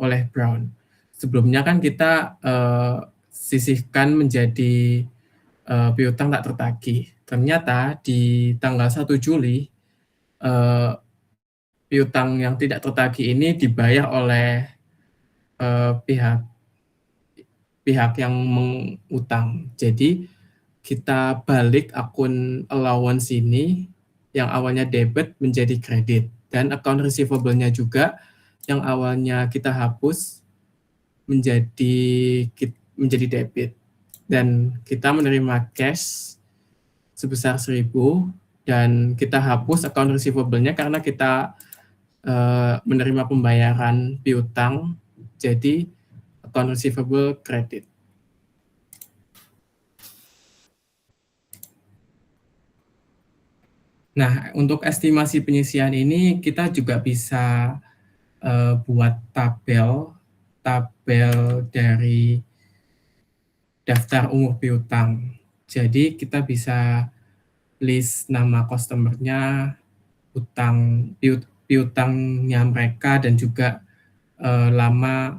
oleh Brown. Sebelumnya kan kita sisihkan menjadi piutang tak tertagih. Ternyata di tanggal 1 Juli, eee, piutang yang tidak tertagih ini dibayar oleh, pihak pihak yang mengutang. Jadi, kita balik akun allowance ini yang awalnya debit menjadi kredit, dan account receivable-nya juga yang awalnya kita hapus menjadi menjadi debit, dan kita menerima cash sebesar 1.000 dan kita hapus account receivable-nya karena kita, menerima pembayaran piutang, jadi account receivable kredit. Nah, untuk estimasi penyisihan ini kita juga bisa, buat tabel tabel dari daftar umur piutang. Jadi kita bisa list nama customer-nya, piutangnya mereka, dan juga, lama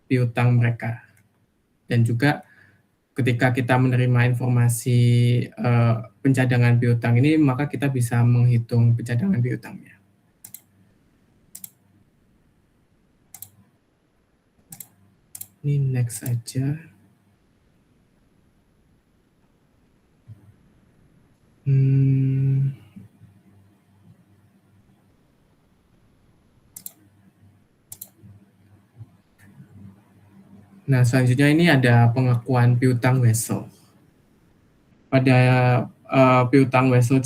piutang mereka. Dan juga ketika kita menerima informasi, pencadangan piutang ini, maka kita bisa menghitung pencadangan piutangnya. Ini next saja. Nah, selanjutnya ini ada pengakuan piutang wesel. Pada, piutang wesel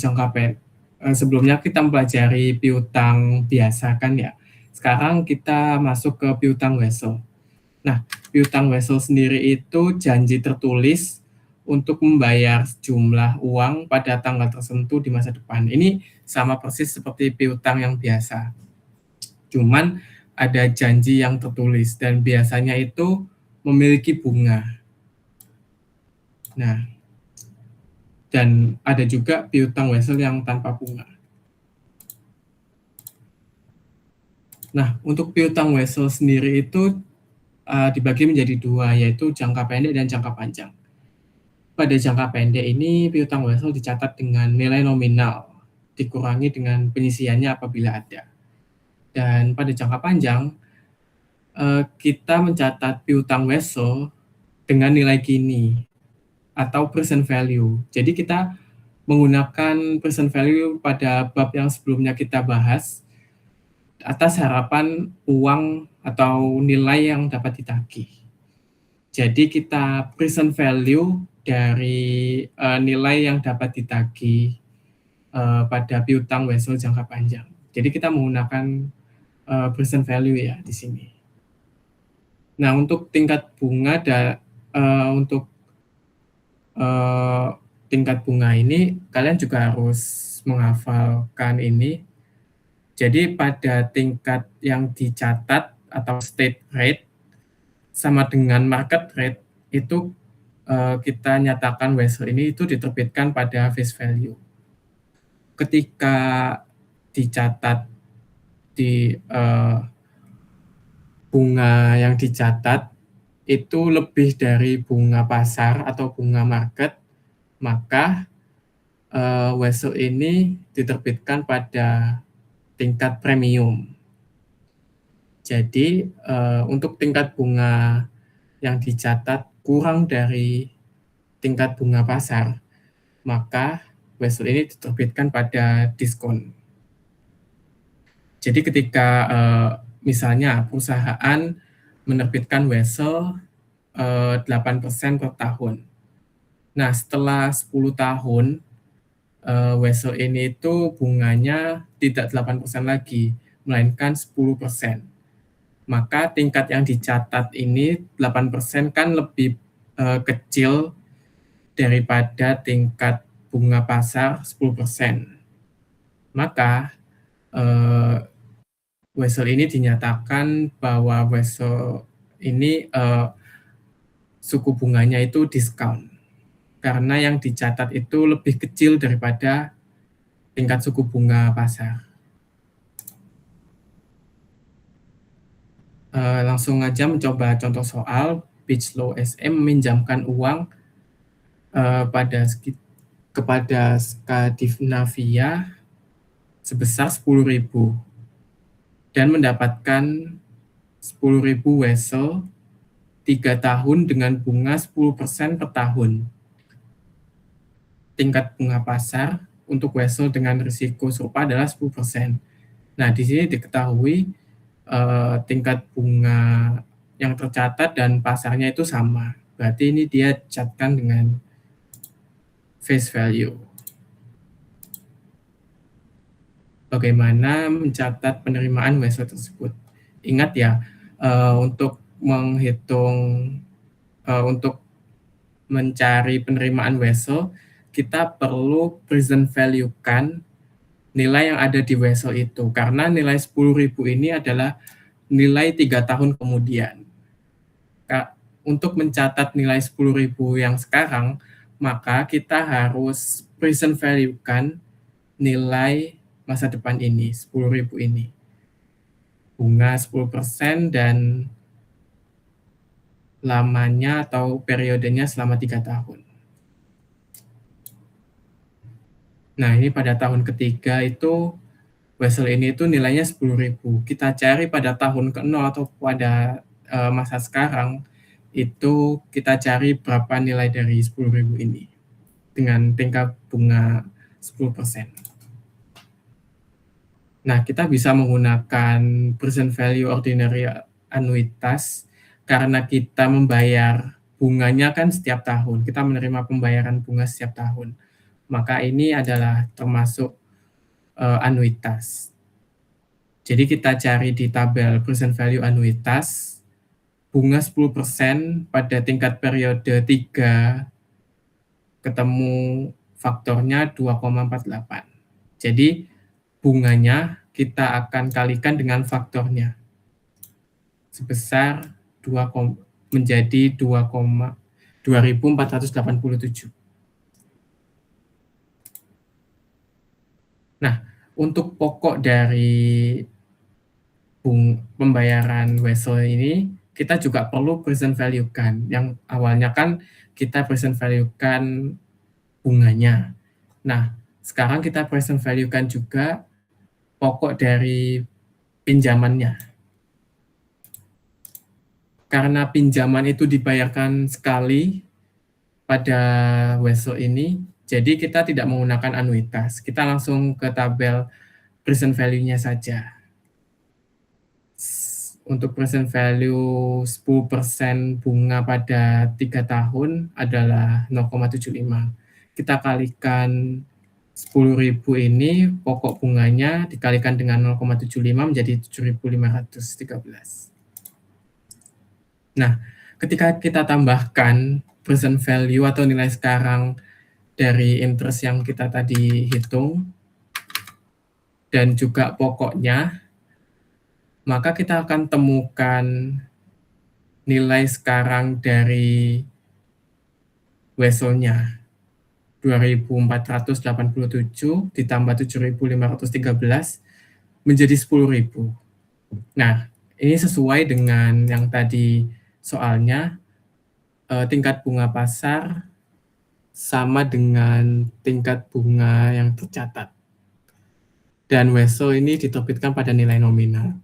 sebelumnya kita mempelajari piutang biasa kan ya. Sekarang kita masuk ke piutang wesel. Nah, piutang wesel sendiri itu janji tertulis untuk membayar sejumlah uang pada tanggal tertentu di masa depan. Ini sama persis seperti piutang yang biasa. Cuman ada janji yang tertulis dan biasanya itu memiliki bunga. Nah, dan ada juga piutang wesel yang tanpa bunga. Nah, untuk piutang wesel sendiri itu dibagi menjadi dua, yaitu jangka pendek dan jangka panjang. Pada jangka pendek ini, piutang wesel dicatat dengan nilai nominal, dikurangi dengan penyisihannya apabila ada. Dan pada jangka panjang, kita mencatat piutang wesel dengan nilai kini atau present value. Jadi kita menggunakan present value pada bab yang sebelumnya kita bahas atas harapan uang atau nilai yang dapat ditagih. Jadi kita present value dari nilai yang dapat ditagih pada piutang wesel jangka panjang. Jadi kita menggunakan present value ya di sini. Nah, untuk tingkat bunga untuk tingkat bunga ini kalian juga harus menghafalkan ini. Jadi pada tingkat yang dicatat atau state rate sama dengan market rate itu kita nyatakan wesel ini itu diterbitkan pada face value. Ketika dicatat di bunga yang dicatat itu lebih dari bunga pasar atau bunga market, maka wesel ini diterbitkan pada tingkat premium. Jadi untuk tingkat bunga yang dicatat kurang dari tingkat bunga pasar, maka wesel ini diterbitkan pada diskon. Jadi ketika misalnya perusahaan menerbitkan wesel 8% per tahun. Nah, setelah 10 tahun wesel ini itu bunganya tidak 8% lagi, melainkan 10%. Maka tingkat yang dicatat ini 8% kan lebih kecil daripada tingkat bunga pasar 10%. Maka wesel ini dinyatakan bahwa wesel ini suku bunganya itu diskon. Karena yang dicatat itu lebih kecil daripada tingkat suku bunga pasar. Langsung aja mencoba contoh soal. Beach Law SM meminjamkan uang pada kepada Skandinavia sebesar 10.000 dan mendapatkan 10.000 wesel 3 tahun dengan bunga 10% per tahun. Tingkat bunga pasar untuk wesel dengan risiko serupa adalah 10%. Nah, di sini diketahui tingkat bunga yang tercatat dan pasarnya itu sama. Berarti ini dia catatan dengan face value. Bagaimana mencatat penerimaan wesel tersebut? Ingat ya, untuk untuk mencari penerimaan wesel, kita perlu present value-kan nilai yang ada di wesel itu. Karena nilai 10.000 ini adalah nilai 3 tahun kemudian. Untuk mencatat nilai 10.000 yang sekarang, maka kita harus present value-kan nilai masa depan ini, 10.000 ini. Bunga 10% dan lamanya atau periodenya selama 3 tahun. Nah, ini pada tahun ketiga itu wesel ini itu nilainya 10.000. Kita cari pada tahun ke-0 atau pada masa sekarang, itu kita cari berapa nilai dari 10.000 ini dengan tingkat bunga 10%. Nah, kita bisa menggunakan present value ordinary annuitas karena kita membayar bunganya kan setiap tahun. Kita menerima pembayaran bunga setiap tahun. Maka ini adalah termasuk anuitas. Jadi kita cari di tabel present value anuitas, bunga 10% pada tingkat periode 3 ketemu faktornya 2,48. Jadi bunganya kita akan kalikan dengan faktornya sebesar menjadi 2.487. Nah, untuk pokok dari pembayaran wesel ini, kita juga perlu present value-kan. Yang awalnya kan kita present value-kan bunganya. Nah, sekarang kita present value-kan juga pokok dari pinjamannya. Karena pinjaman itu dibayarkan sekali pada wesel ini, jadi kita tidak menggunakan anuitas. Kita langsung ke tabel present value-nya saja. Untuk present value 10% bunga pada 3 tahun adalah 0,75. Kita kalikan 10.000 ini, pokok bunganya dikalikan dengan 0,75 menjadi 7.513. Nah, ketika kita tambahkan present value atau nilai sekarang dari interest yang kita tadi hitung, dan juga pokoknya, maka kita akan temukan nilai sekarang dari weselnya 2.487 ditambah 7.513 menjadi 10.000. Nah, ini sesuai dengan yang tadi soalnya, tingkat bunga pasar sama dengan tingkat bunga yang tercatat. Dan wesel ini diterbitkan pada nilai nominal.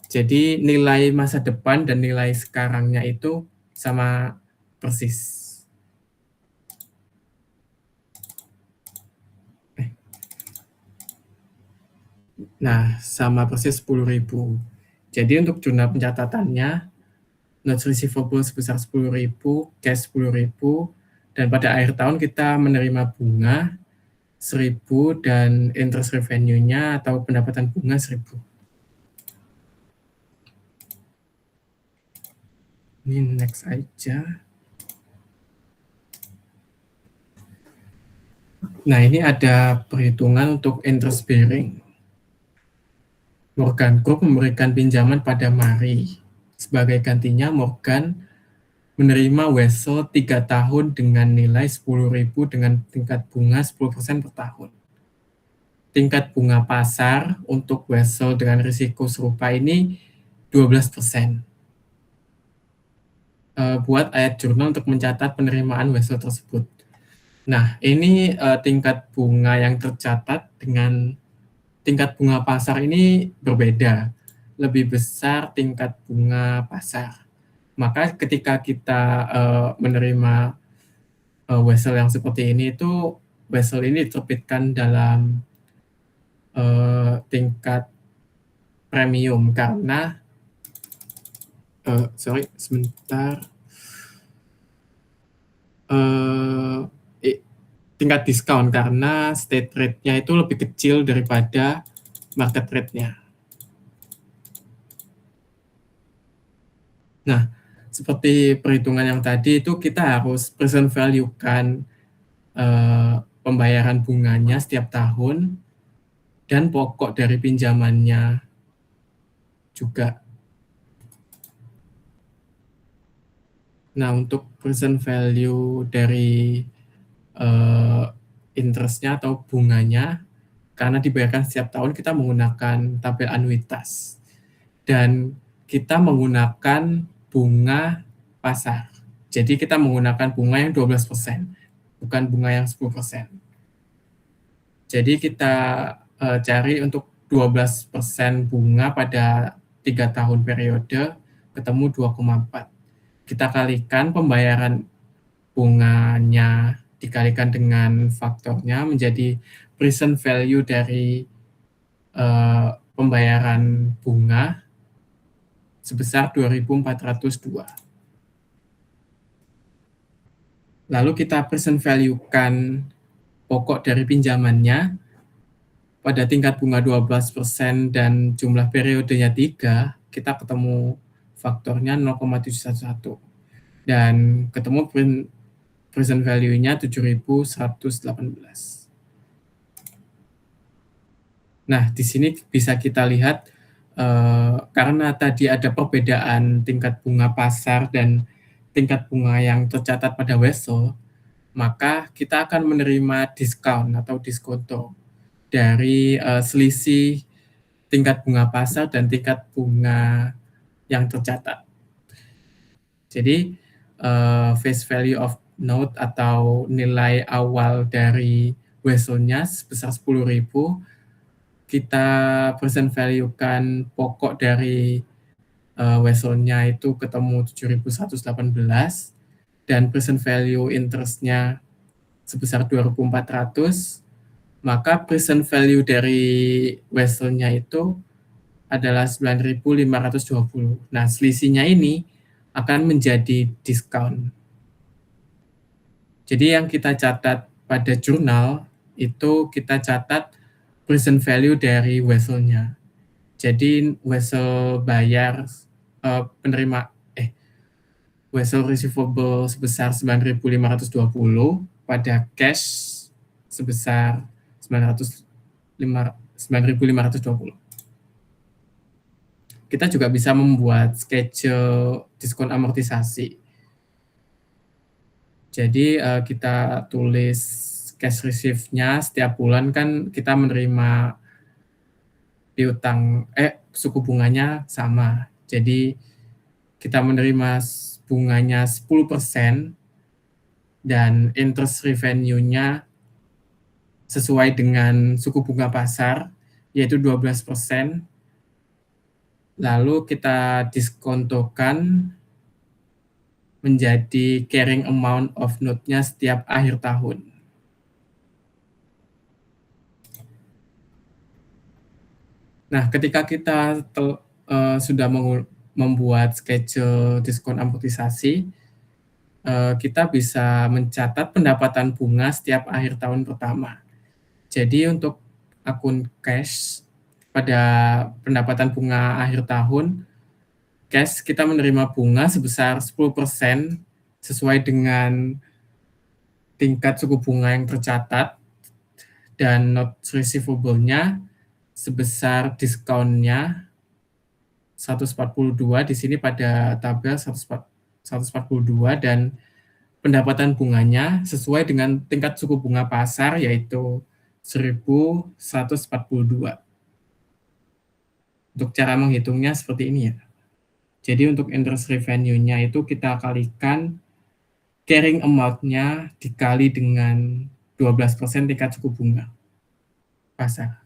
Jadi nilai masa depan dan nilai sekarangnya itu sama persis. Nah, sama persis 10.000. Jadi untuk jurnal pencatatannya, notes receivable sebesar 10.000, cash 10.000, dan pada akhir tahun kita menerima bunga 1.000 dan interest revenue-nya atau pendapatan bunga 1.000. Ini next aja. Nah, ini ada perhitungan untuk interest bearing. Morgan Group memberikan pinjaman pada Mari. Sebagai gantinya, Morgan menerima wesel 3 tahun dengan nilai 10.000 dengan tingkat bunga 10% per tahun. Tingkat bunga pasar untuk wesel dengan risiko serupa ini 12%. Buat ayat jurnal untuk mencatat penerimaan wesel tersebut. Nah, ini, tingkat bunga yang tercatat dengan tingkat bunga pasar ini berbeda, lebih besar tingkat bunga pasar. Maka ketika kita, menerima, wesel yang seperti ini itu, wesel ini diterbitkan dalam, tingkat premium karena sorry sebentar, eee, i tingkat diskon karena state rate-nya itu lebih kecil daripada market rate-nya. Nah, seperti perhitungan yang tadi itu kita harus present value-kan, pembayaran bunganya setiap tahun dan pokok dari pinjamannya juga. Nah, untuk present value dari, eee, interest-nya atau bunganya, karena dibayarkan setiap tahun kita menggunakan tabel anuitas dan kita menggunakan bunga pasar. Jadi kita menggunakan bunga yang 12%, bukan bunga yang 10%. Jadi kita, cari untuk 12% bunga pada 3 tahun periode, ketemu 2,4. Kita kalikan pembayaran bunganya dikalikan dengan faktornya menjadi present value dari, pembayaran bunga sebesar 2.402. Lalu kita present value-kan pokok dari pinjamannya pada tingkat bunga 12% dan jumlah periodenya 3, kita ketemu faktornya 0,711 dan ketemu present value-nya 7.118. Nah, di sini bisa kita lihat, karena tadi ada perbedaan tingkat bunga pasar dan tingkat bunga yang tercatat pada wesel, maka kita akan menerima diskon atau diskonto dari, selisih tingkat bunga pasar dan tingkat bunga yang tercatat. Jadi, face value of note atau nilai awal dari weselnya sebesar 10.000, kita present value-kan pokok dari, weselnya itu ketemu 7.118 dan present value interest-nya sebesar 2.400, maka present value dari weselnya itu adalah 9.520. Nah, selisihnya ini akan menjadi diskon. Jadi yang kita catat pada jurnal itu kita catat present value dari weselnya. Jadi wesel bayar, penerima wesel receivable sebesar 9.520 pada cash sebesar 9.520. Kita juga bisa membuat schedule diskon amortisasi. Jadi, kita tulis cash receive-nya setiap bulan kan kita menerima piutang suku bunganya sama. Jadi kita menerima bunganya 10% dan interest revenue-nya sesuai dengan suku bunga pasar, yaitu 12%. Lalu kita diskontokan menjadi carrying amount of note-nya setiap akhir tahun. Nah, ketika kita sudah membuat schedule diskon amortisasi, kita bisa mencatat pendapatan bunga setiap akhir tahun pertama. Jadi untuk akun cash pada pendapatan bunga akhir tahun, cash kita menerima bunga sebesar 10% sesuai dengan tingkat suku bunga yang tercatat dan notes receivable-nya sebesar diskonnya 142 di sini pada tabel 142 dan pendapatan bunganya sesuai dengan tingkat suku bunga pasar yaitu 1.142. Untuk cara menghitungnya seperti ini ya. Jadi untuk interest revenue-nya itu kita kalikan carrying amount-nya dikali dengan 12% tingkat suku bunga pasar.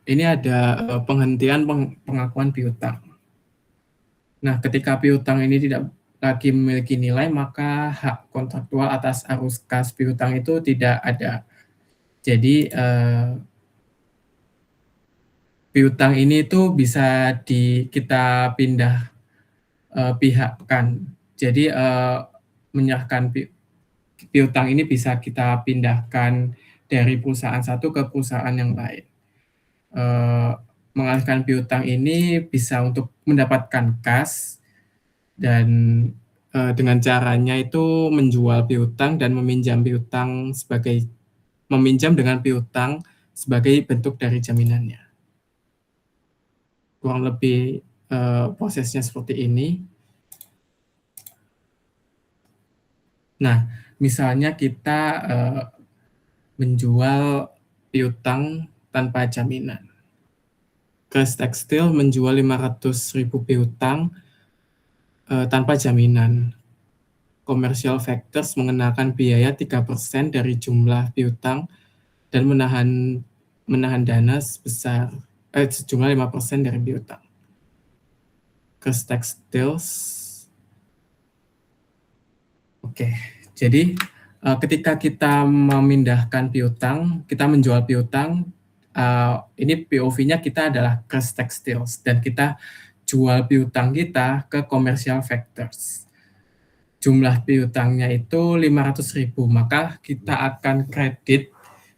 Ini ada penghentian pengakuan piutang. Nah, ketika piutang ini tidak lagi memiliki nilai, maka hak kontraktual atas arus kas piutang itu tidak ada. Jadi, piutang ini tuh bisa kita pindah pihakkan. Jadi, menyerahkan piutang ini bisa kita pindahkan dari perusahaan satu ke perusahaan yang lain. Mengalihkan piutang ini bisa untuk mendapatkan kas dan, dengan caranya itu menjual piutang dan meminjam dengan piutang sebagai bentuk dari jaminannya. Kurang lebih, prosesnya seperti ini. Nah, misalnya kita, menjual piutang tanpa jaminan. Kres Tekstil menjual 500.000 piutang, tanpa jaminan. Commercial Factors mengenakan biaya 3% dari jumlah piutang dan menahan dana sejumlah 5% dari piutang. Kres Textiles. Oke, jadi ketika kita memindahkan piutang, kita menjual piutang, ini POV-nya kita adalah Kres Textiles dan kita jual piutang kita ke Commercial Factors. Jumlah piutangnya itu 500.000, maka kita akan kredit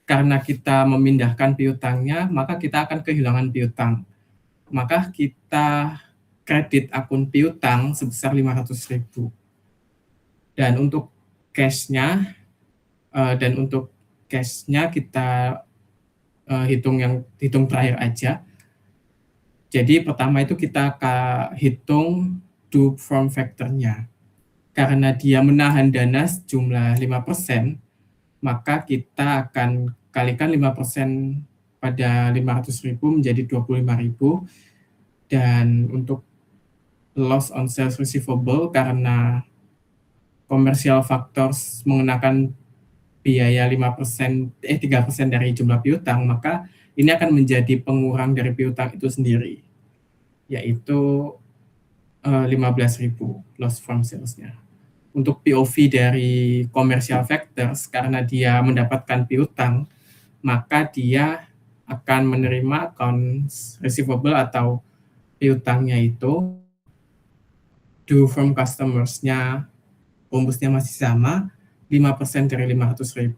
karena kita memindahkan piutangnya, maka kita akan kehilangan piutang. Maka kita kredit akun piutang sebesar 500.000. Dan untuk cash-nya kita hitung terakhir aja. Jadi pertama itu kita hitung do from factor-nya. Karena dia menahan dana sejumlah 5%, maka kita akan kalikan 5% pada 500.000 menjadi 25.000. Dan untuk loss on sales receivable karena Commercial Factors mengenakan biaya 3% dari jumlah piutang, maka ini akan menjadi pengurang dari piutang itu sendiri, yaitu 15.000 loss from sales-nya. Untuk POV dari Commercial Factors, karena dia mendapatkan piutang, maka dia akan menerima accounts receivable atau piutangnya itu due from customers-nya, rumusnya masih sama, 5% dari 500.000,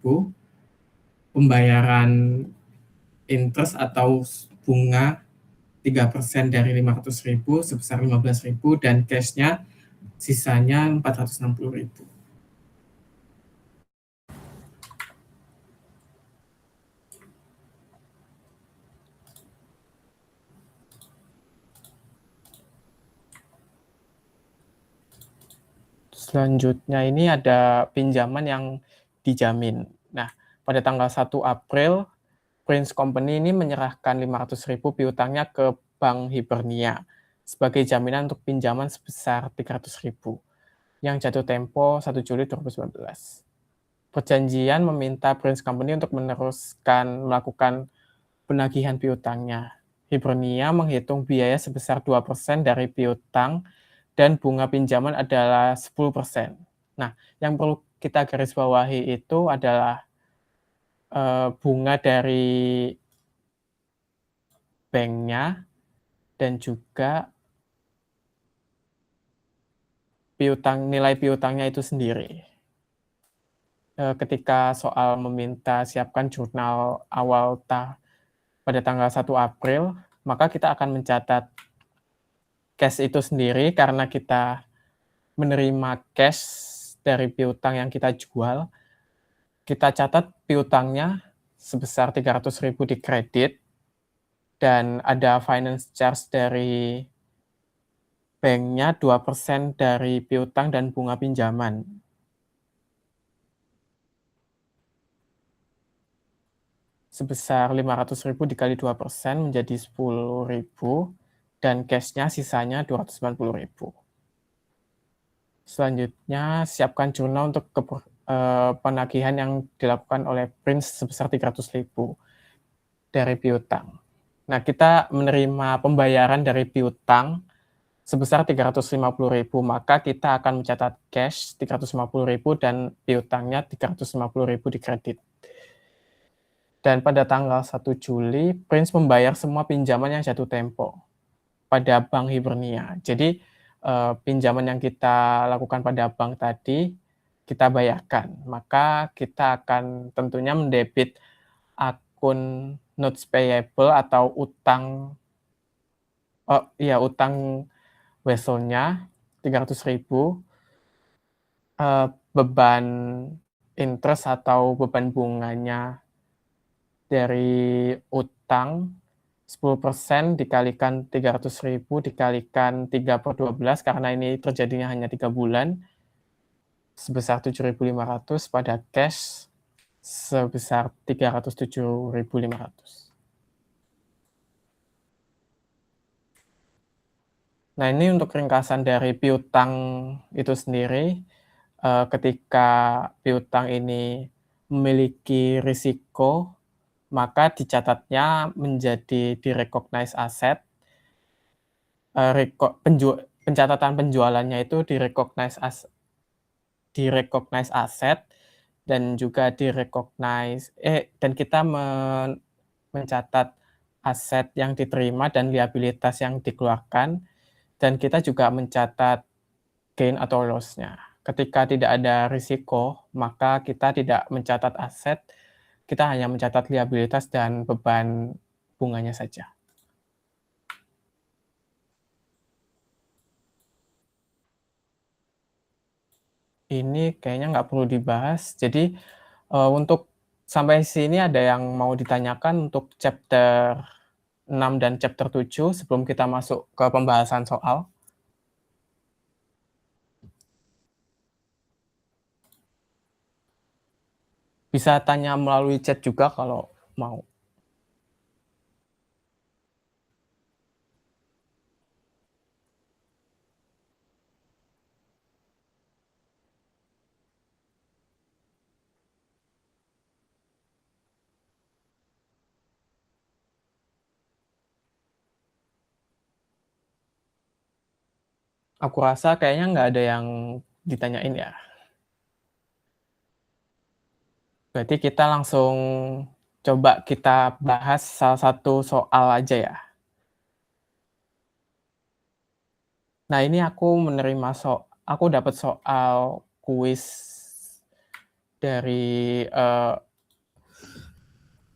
pembayaran interest atau bunga 3% dari 500.000 sebesar 15.000 dan cash-nya sisanya 460.000. Selanjutnya ini ada pinjaman yang dijamin. Nah, pada tanggal 1 April, Prince Company ini menyerahkan 500.000 piutangnya ke Bank Hibernia sebagai jaminan untuk pinjaman sebesar 300.000 yang jatuh tempo 1 Juli 2019. Perjanjian meminta Prince Company untuk melakukan penagihan piutangnya. Hibernia menghitung biaya sebesar 2% dari piutang dan bunga pinjaman adalah 10%. Nah, yang perlu kita garis bawahi itu adalah bunga dari banknya dan juga nilai piutangnya itu sendiri. Ketika soal meminta siapkan jurnal awal pada tanggal 1 April, maka kita akan mencatat cash itu sendiri karena kita menerima cash dari piutang yang kita jual. Kita catat piutangnya sebesar 300.000 di kredit dan ada finance charge dari banknya 2% dari piutang dan bunga pinjaman. sebesar 500.000 dikali 2% menjadi 10.000 dan cash-nya sisanya 290.000. Selanjutnya, siapkan jurnal untuk penagihan yang dilakukan oleh Prince sebesar 300.000 dari piutang. Nah, kita menerima pembayaran dari piutang sebesar 350.000, maka kita akan mencatat cash 350.000 dan piutangnya 350.000 di kredit. Dan pada tanggal 1 Juli, Prince membayar semua pinjaman yang jatuh tempo pada Bank Hibernia. Jadi, pinjaman yang kita lakukan pada bank tadi, kita bayarkan. Maka kita akan tentunya mendebit akun notes payable atau utang wesselnya 300.000, beban interest atau beban bunganya dari utang 10% dikalikan 300.000 dikalikan 3/12 karena ini terjadinya hanya 3 bulan, sebesar 7.500 pada cash sebesar 307.500. Nah, ini untuk ringkasan dari piutang itu sendiri. Ketika piutang ini memiliki risiko, maka dicatatnya menjadi di-recognize asset. Pencatatan penjualannya itu di-recognize asset dan juga dan kita mencatat aset yang diterima dan liabilitas yang dikeluarkan, dan kita juga mencatat gain atau loss-nya. Ketika tidak ada risiko, maka kita tidak mencatat aset, kita hanya mencatat liabilitas dan beban bunganya saja. Ini kayaknya nggak perlu dibahas. Jadi, untuk sampai sini ada yang mau ditanyakan untuk chapter 6 dan chapter 7 sebelum kita masuk ke pembahasan soal? Bisa tanya melalui chat juga kalau mau. Aku rasa kayaknya nggak ada yang ditanyain ya. Berarti kita langsung coba kita bahas salah satu soal aja ya. Nah, ini aku dapat soal kuis dari,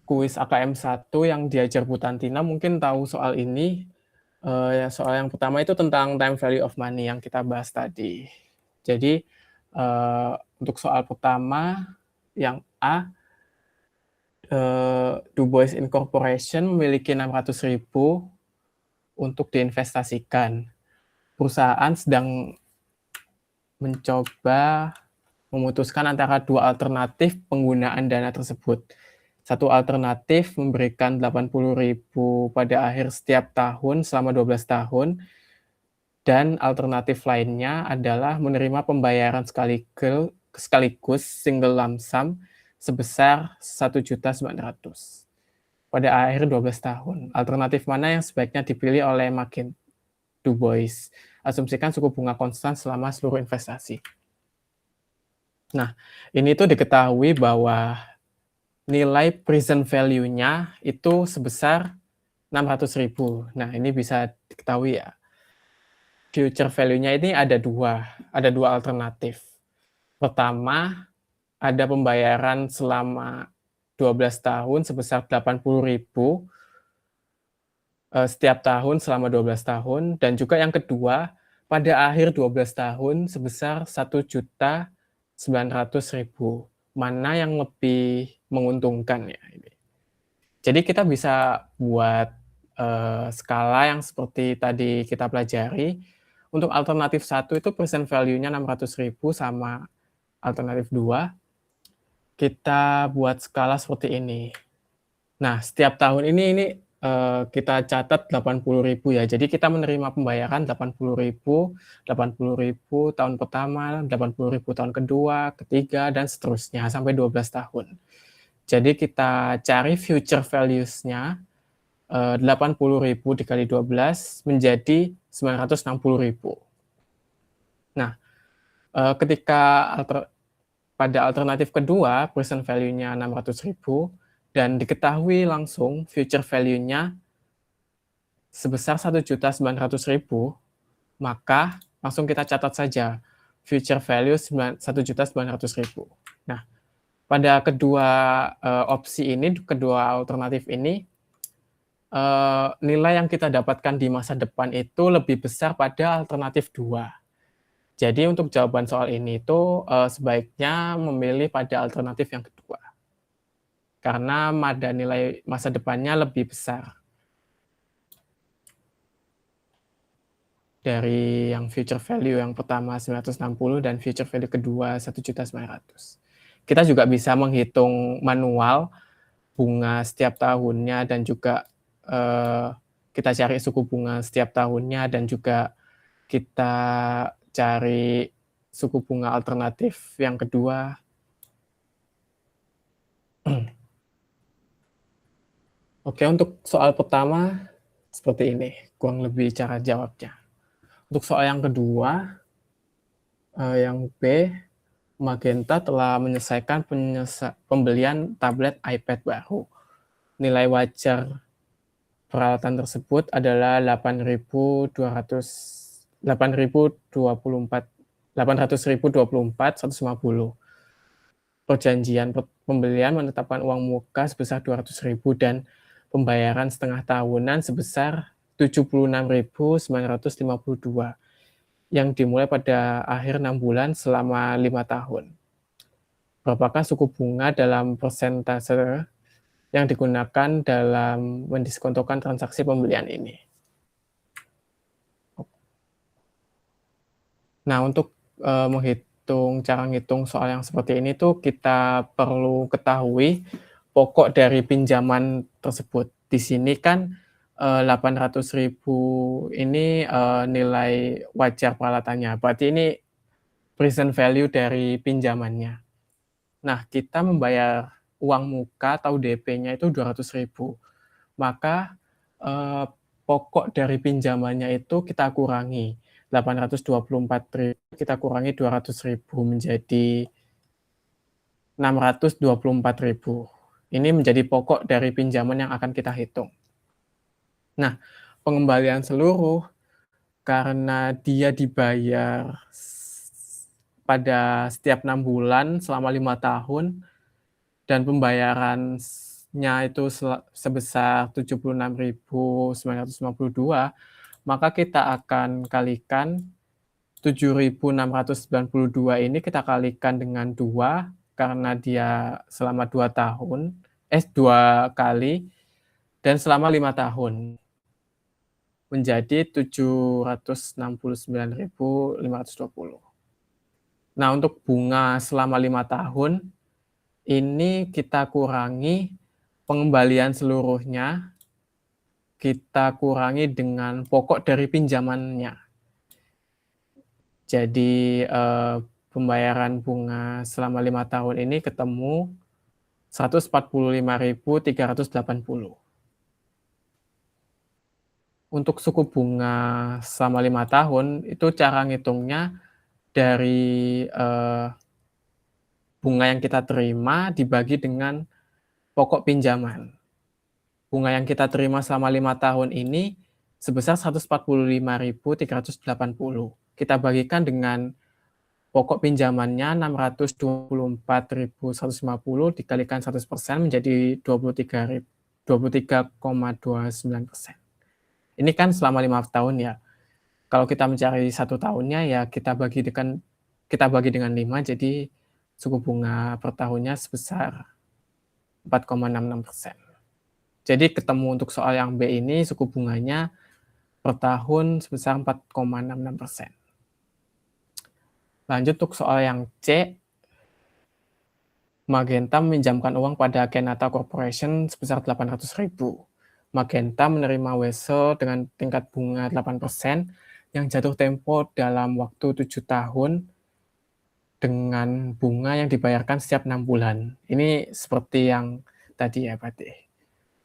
kuis AKM 1 yang diajar Bu Tantina, mungkin tahu soal ini. Soal yang pertama itu tentang time value of money yang kita bahas tadi. Jadi, untuk soal pertama yang A, Du Bois Incorporation memiliki 600.000 untuk diinvestasikan. Perusahaan sedang mencoba memutuskan antara dua alternatif penggunaan dana tersebut. Satu alternatif memberikan 80.000 pada akhir setiap tahun selama 12 tahun, dan alternatif lainnya adalah menerima pembayaran sekaligus single lump sum sebesar 1.900.000 pada akhir 12 tahun. Alternatif mana yang sebaiknya dipilih oleh Du Bois? Asumsikan suku bunga konstan selama seluruh investasi. Nah, ini tuh diketahui bahwa nilai present value-nya itu sebesar 600.000. Nah, ini bisa diketahui ya. Future value-nya ini ada dua alternatif. Pertama, ada pembayaran selama 12 tahun sebesar 80.000 setiap tahun selama 12 tahun, dan juga yang kedua, pada akhir 12 tahun sebesar 1.900.000. Mana yang lebih menguntungkan ya ini. Jadi kita bisa buat skala yang seperti tadi kita pelajari. Untuk alternatif 1 itu present value-nya 600.000 sama alternatif 2. Kita buat skala seperti ini. Nah, setiap tahun ini kita catat 80.000 ya. Jadi kita menerima pembayaran 80.000, 80.000 tahun pertama, 80.000 tahun kedua, ketiga, dan seterusnya sampai 12 tahun. Jadi kita cari future values-nya, 80.000 dikali 12 menjadi 960.000. Nah, ketika pada alternatif kedua, present value-nya 600.000 dan diketahui langsung future value-nya sebesar 1.900.000, maka langsung kita catat saja future value 1.900.000. Nah, pada kedua opsi ini, kedua alternatif ini, nilai yang kita dapatkan di masa depan itu lebih besar pada alternatif 2. Jadi untuk jawaban soal ini itu sebaiknya memilih pada alternatif yang kedua. Karena pada nilai masa depannya lebih besar dari yang future value yang pertama 960 dan future value kedua 1.900.000. Kita juga bisa menghitung manual bunga setiap tahunnya dan juga kita cari suku bunga setiap tahunnya dan juga kita cari suku bunga alternatif yang kedua. Oke, untuk soal pertama seperti ini, kurang lebih cara jawabnya. Untuk soal yang kedua, yang B, Magenta telah menyelesaikan pembelian tablet iPad baru. Nilai wajar peralatan tersebut adalah 800.024 Perjanjian pembelian menetapkan uang muka sebesar 200.000 dan pembayaran setengah tahunan sebesar 76.952 yang dimulai pada akhir 6 bulan selama 5 tahun. Berapakah suku bunga dalam persentase yang digunakan dalam mendiskontokan transaksi pembelian ini? Nah, untuk cara menghitung soal yang seperti ini tuh kita perlu ketahui pokok dari pinjaman tersebut. Di sini kan 800.000 ini nilai wajar peralatannya. Berarti ini present value dari pinjamannya. Nah, kita membayar uang muka atau DP-nya itu 200.000. Maka pokok dari pinjamannya itu kita kurangi 824.000, kita kurangi 200.000 menjadi 624.000. Ini menjadi pokok dari pinjaman yang akan kita hitung. Nah, pengembalian seluruh karena dia dibayar pada setiap 6 bulan selama 5 tahun dan pembayarannya itu sebesar 76.952, maka kita akan kalikan 7.692 ini kita kalikan dengan 2 karena dia selama 2 tahun, 2 kali dan selama 5 tahun menjadi 769.520. Nah, untuk bunga selama 5 tahun ini kita kurangi pengembalian seluruhnya, kita kurangi dengan pokok dari pinjamannya. Jadi pembayaran bunga selama 5 tahun ini ketemu 145.380. Untuk suku bunga selama 5 tahun itu cara ngitungnya dari bunga yang kita terima dibagi dengan pokok pinjaman. Bunga yang kita terima selama 5 tahun ini sebesar 145.380. Kita bagikan dengan pokok pinjamannya 624.150 dikalikan 100% menjadi 23,29%. Ini kan selama 5 tahun ya. Kalau kita mencari 1 tahunnya ya kita bagi dengan 5, jadi suku bunga per tahunnya sebesar 4,66%. Jadi ketemu untuk soal yang B ini suku bunganya per tahun sebesar 4,66%. Lanjut untuk soal yang C. Magenta meminjamkan uang pada Kenata Corporation sebesar 800.000. Magenta menerima Wesel dengan tingkat bunga 8% yang jatuh tempo dalam waktu 7 tahun dengan bunga yang dibayarkan setiap 6 bulan. Ini seperti yang tadi ya berarti.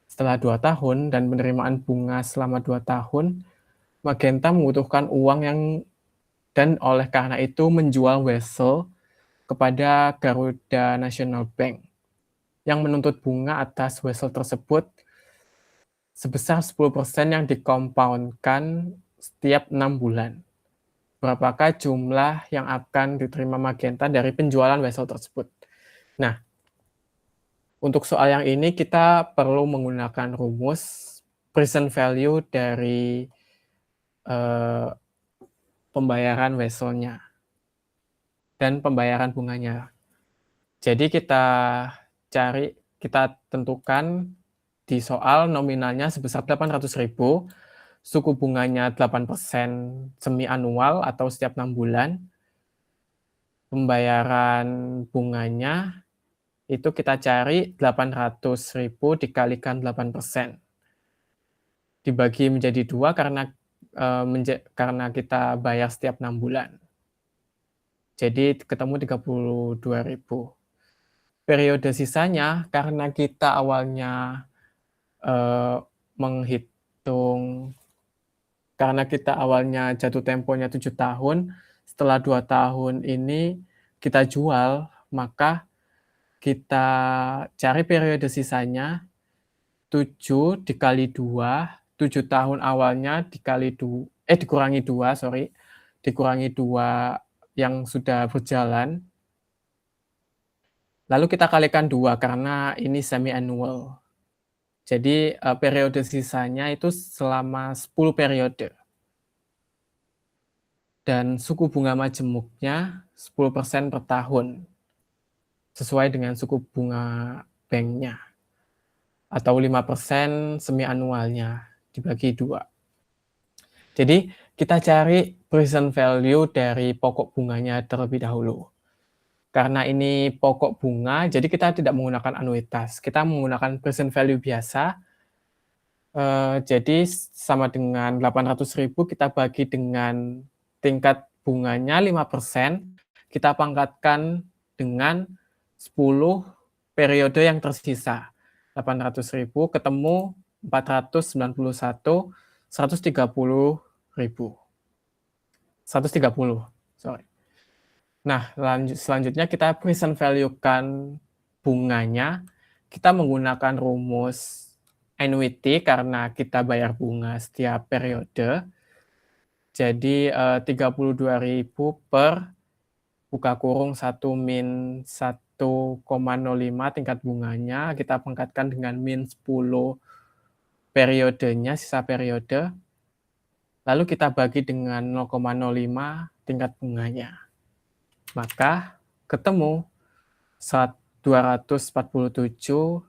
Setelah 2 tahun dan penerimaan bunga selama 2 tahun, Magenta membutuhkan uang yang dan oleh karena itu menjual Wesel kepada Garuda National Bank yang menuntut bunga atas Wesel tersebut sebesar 10% yang dikompaunkan setiap 6 bulan. Berapakah jumlah yang akan diterima Magenta dari penjualan Wesel tersebut? Nah, untuk soal yang ini kita perlu menggunakan rumus present value dari pembayaran Weselnya dan pembayaran bunganya. Jadi kita tentukan di soal nominalnya sebesar 800.000, suku bunganya 8% semi-anual atau setiap 6 bulan, pembayaran bunganya itu kita cari 800.000 dikalikan 8%. Dibagi menjadi 2 karena kita bayar setiap 6 bulan. Jadi ketemu 32.000. Periode sisanya karena kita awalnya karena kita awalnya jatuh temponya 7 tahun, setelah 2 tahun ini kita jual, maka kita cari periode sisanya 7 dikali 2, 7 tahun awalnya dikurangi 2, dikurangi 2 yang sudah berjalan, lalu kita kalikan 2 karena ini semi-annual. Jadi, periode sisanya itu selama 10 periode. Dan suku bunga majemuknya 10% per tahun, sesuai dengan suku bunga banknya, atau 5% semi-annualnya dibagi 2. Jadi, kita cari present value dari pokok bunganya terlebih dahulu. Karena ini pokok bunga, jadi kita tidak menggunakan anuitas. Kita menggunakan present value biasa. Jadi sama dengan 800.000 kita bagi dengan tingkat bunganya 5%, kita pangkatkan dengan 10 periode yang tersisa. 800.000 ketemu 491, 130.000. 130, sorry. Nah, selanjutnya kita present value-kan bunganya. Kita menggunakan rumus annuity karena kita bayar bunga setiap periode. Jadi 32.000 per buka kurung 1 min 1,05 tingkat bunganya, kita pangkatkan dengan min 10 periodenya, sisa periode. Lalu kita bagi dengan 0,05 tingkat bunganya. Maka ketemu 247.095.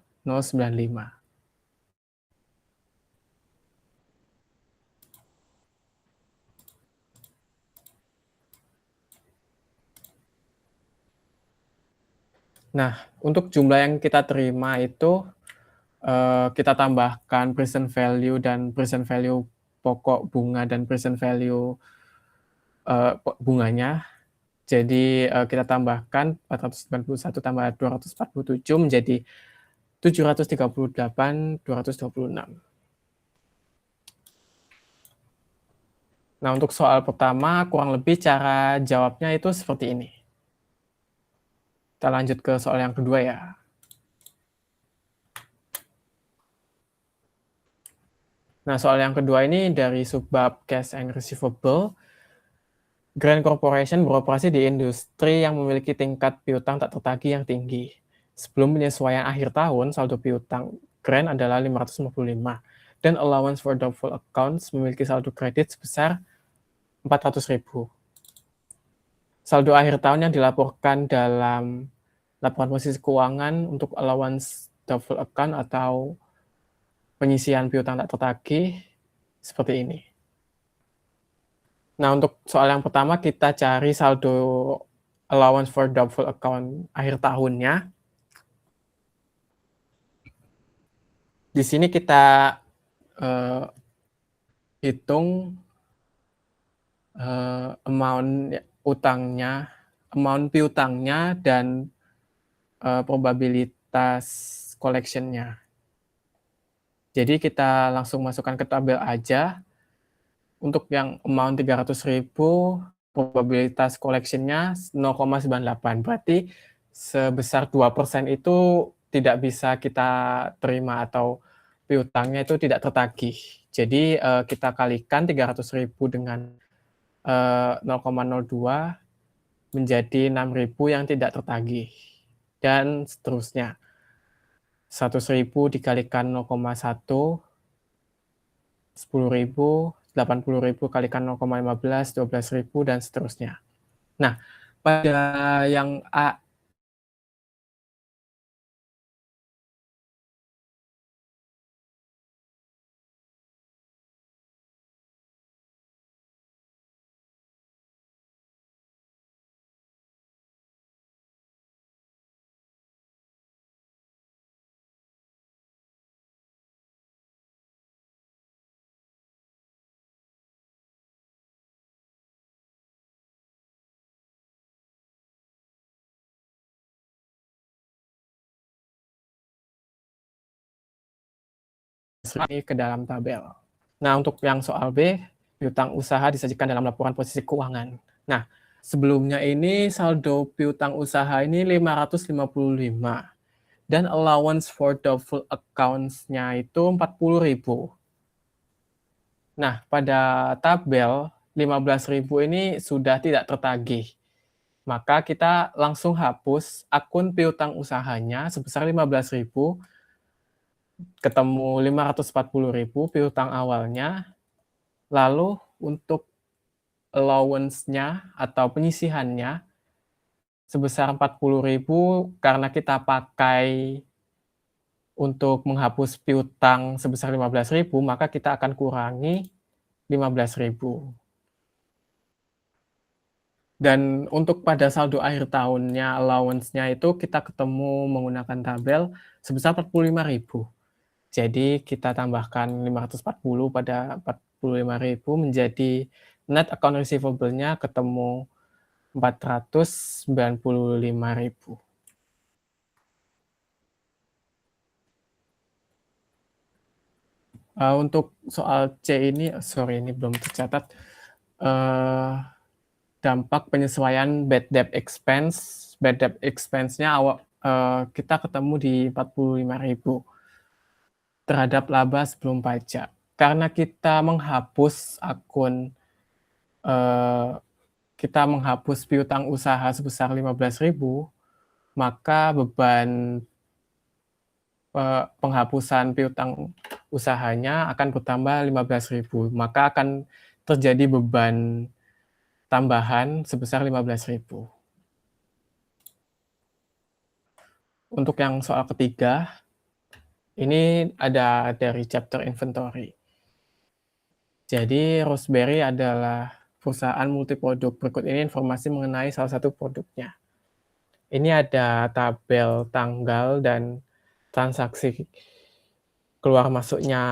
Nah, untuk jumlah yang kita terima itu kita tambahkan present value dan present value pokok bunga dan present value bunganya. Jadi kita tambahkan 491 tambah 247 menjadi 738.226. Nah, untuk soal pertama kurang lebih cara jawabnya itu seperti ini. Kita lanjut ke soal yang kedua ya. Nah, soal yang kedua ini dari subbab Cash and Receivable. Grand Corporation beroperasi di industri yang memiliki tingkat piutang tak tertagih yang tinggi. Sebelum penyesuaian akhir tahun, saldo piutang Grand adalah 555 dan allowance for doubtful accounts memiliki saldo kredit sebesar 400.000. Saldo akhir tahun yang dilaporkan dalam laporan posisi keuangan untuk allowance doubtful account atau penyisian piutang tak tertagih seperti ini. Nah, untuk soal yang pertama kita cari saldo allowance for doubtful account akhir tahunnya. Di sini kita hitung amount piutangnya dan probabilitas collection-nya. Jadi kita langsung masukkan ke tabel aja. Untuk yang amount 300.000, probabilitas collection-nya 0,98. Berarti sebesar 2% itu tidak bisa kita terima atau piutangnya itu tidak tertagih. Jadi kita kalikan 300.000 dengan 0,02 menjadi 6.000 yang tidak tertagih. Dan seterusnya. 100.000 dikalikan 0,1, 10.000, 80.000 kalikan 0,15, 12.000, dan seterusnya. Nah, pada yang A ini ke dalam tabel. Nah, untuk yang soal B, piutang usaha disajikan dalam laporan posisi keuangan. Nah, sebelumnya ini saldo piutang usaha ini 555 dan allowance for doubtful accounts-nya itu 40.000. Nah, pada tabel 15.000 ini sudah tidak tertagih. Maka kita langsung hapus akun piutang usahanya sebesar 15.000, ketemu 540.000 piutang awalnya. Lalu untuk allowance-nya atau penyisihannya sebesar 40.000 karena kita pakai untuk menghapus piutang sebesar 15.000, maka kita akan kurangi 15.000. Dan untuk pada saldo akhir tahunnya, allowance-nya itu kita ketemu menggunakan tabel sebesar 45.000. Jadi kita tambahkan 540 pada 45.000 menjadi net account receivable-nya ketemu 495.000. Untuk soal C ini, sorry ini belum tercatat. Dampak penyesuaian bad debt expense. Bad debt expense-nya kita ketemu di 45.000 terhadap laba sebelum pajak. Karena kita menghapus piutang usaha sebesar 15.000, maka beban penghapusan piutang usahanya akan bertambah 15.000. Maka akan terjadi beban tambahan sebesar 15.000. Untuk yang soal ketiga, ini ada dari chapter inventory. Jadi Roseberry adalah perusahaan multiproduk. Berikut ini informasi mengenai salah satu produknya. Ini ada tabel tanggal dan transaksi keluar masuknya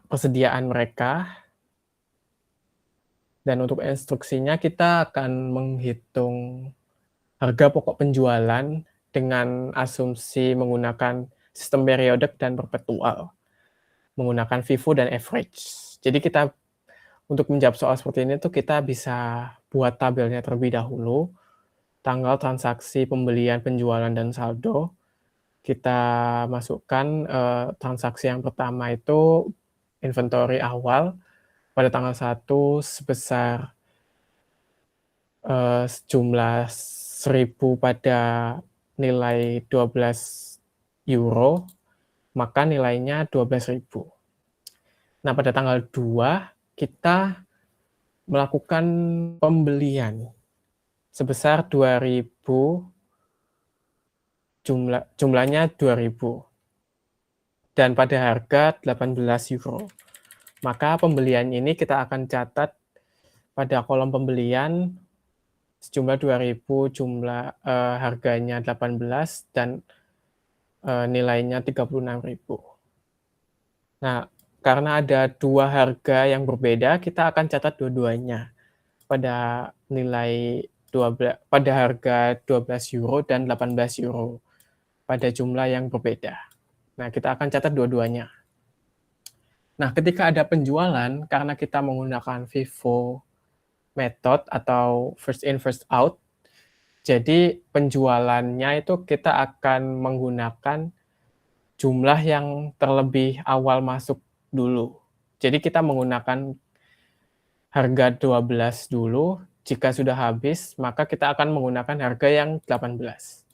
persediaan mereka. Dan untuk instruksinya kita akan menghitung harga pokok penjualan dengan asumsi menggunakan sistem periodic dan perpetual, menggunakan FIFO dan average. Jadi kita untuk menjawab soal seperti ini tuh kita bisa buat tabelnya terlebih dahulu, tanggal transaksi pembelian, penjualan, dan saldo. Kita masukkan transaksi yang pertama itu inventory awal pada tanggal 1 sebesar sejumlah 1.000 pada nilai 12 euro, maka nilainya 12.000. Nah, pada tanggal 2 kita melakukan pembelian sebesar 2.000, jumlahnya 2.000 dan pada harga 18 euro. Maka pembelian ini kita akan catat pada kolom pembelian sejumlah 2.000, harganya 18 dan nilainya 36.000. Nah, karena ada 2 harga yang berbeda, kita akan catat dua-duanya pada nilai pada harga €12 dan €18 pada jumlah yang berbeda. Nah, kita akan catat dua-duanya. Nah, ketika ada penjualan, karena kita menggunakan FIFO method atau first in first out, jadi penjualannya itu kita akan menggunakan jumlah yang terlebih awal masuk dulu. Jadi kita menggunakan harga 12 dulu, jika sudah habis, maka kita akan menggunakan harga yang 18.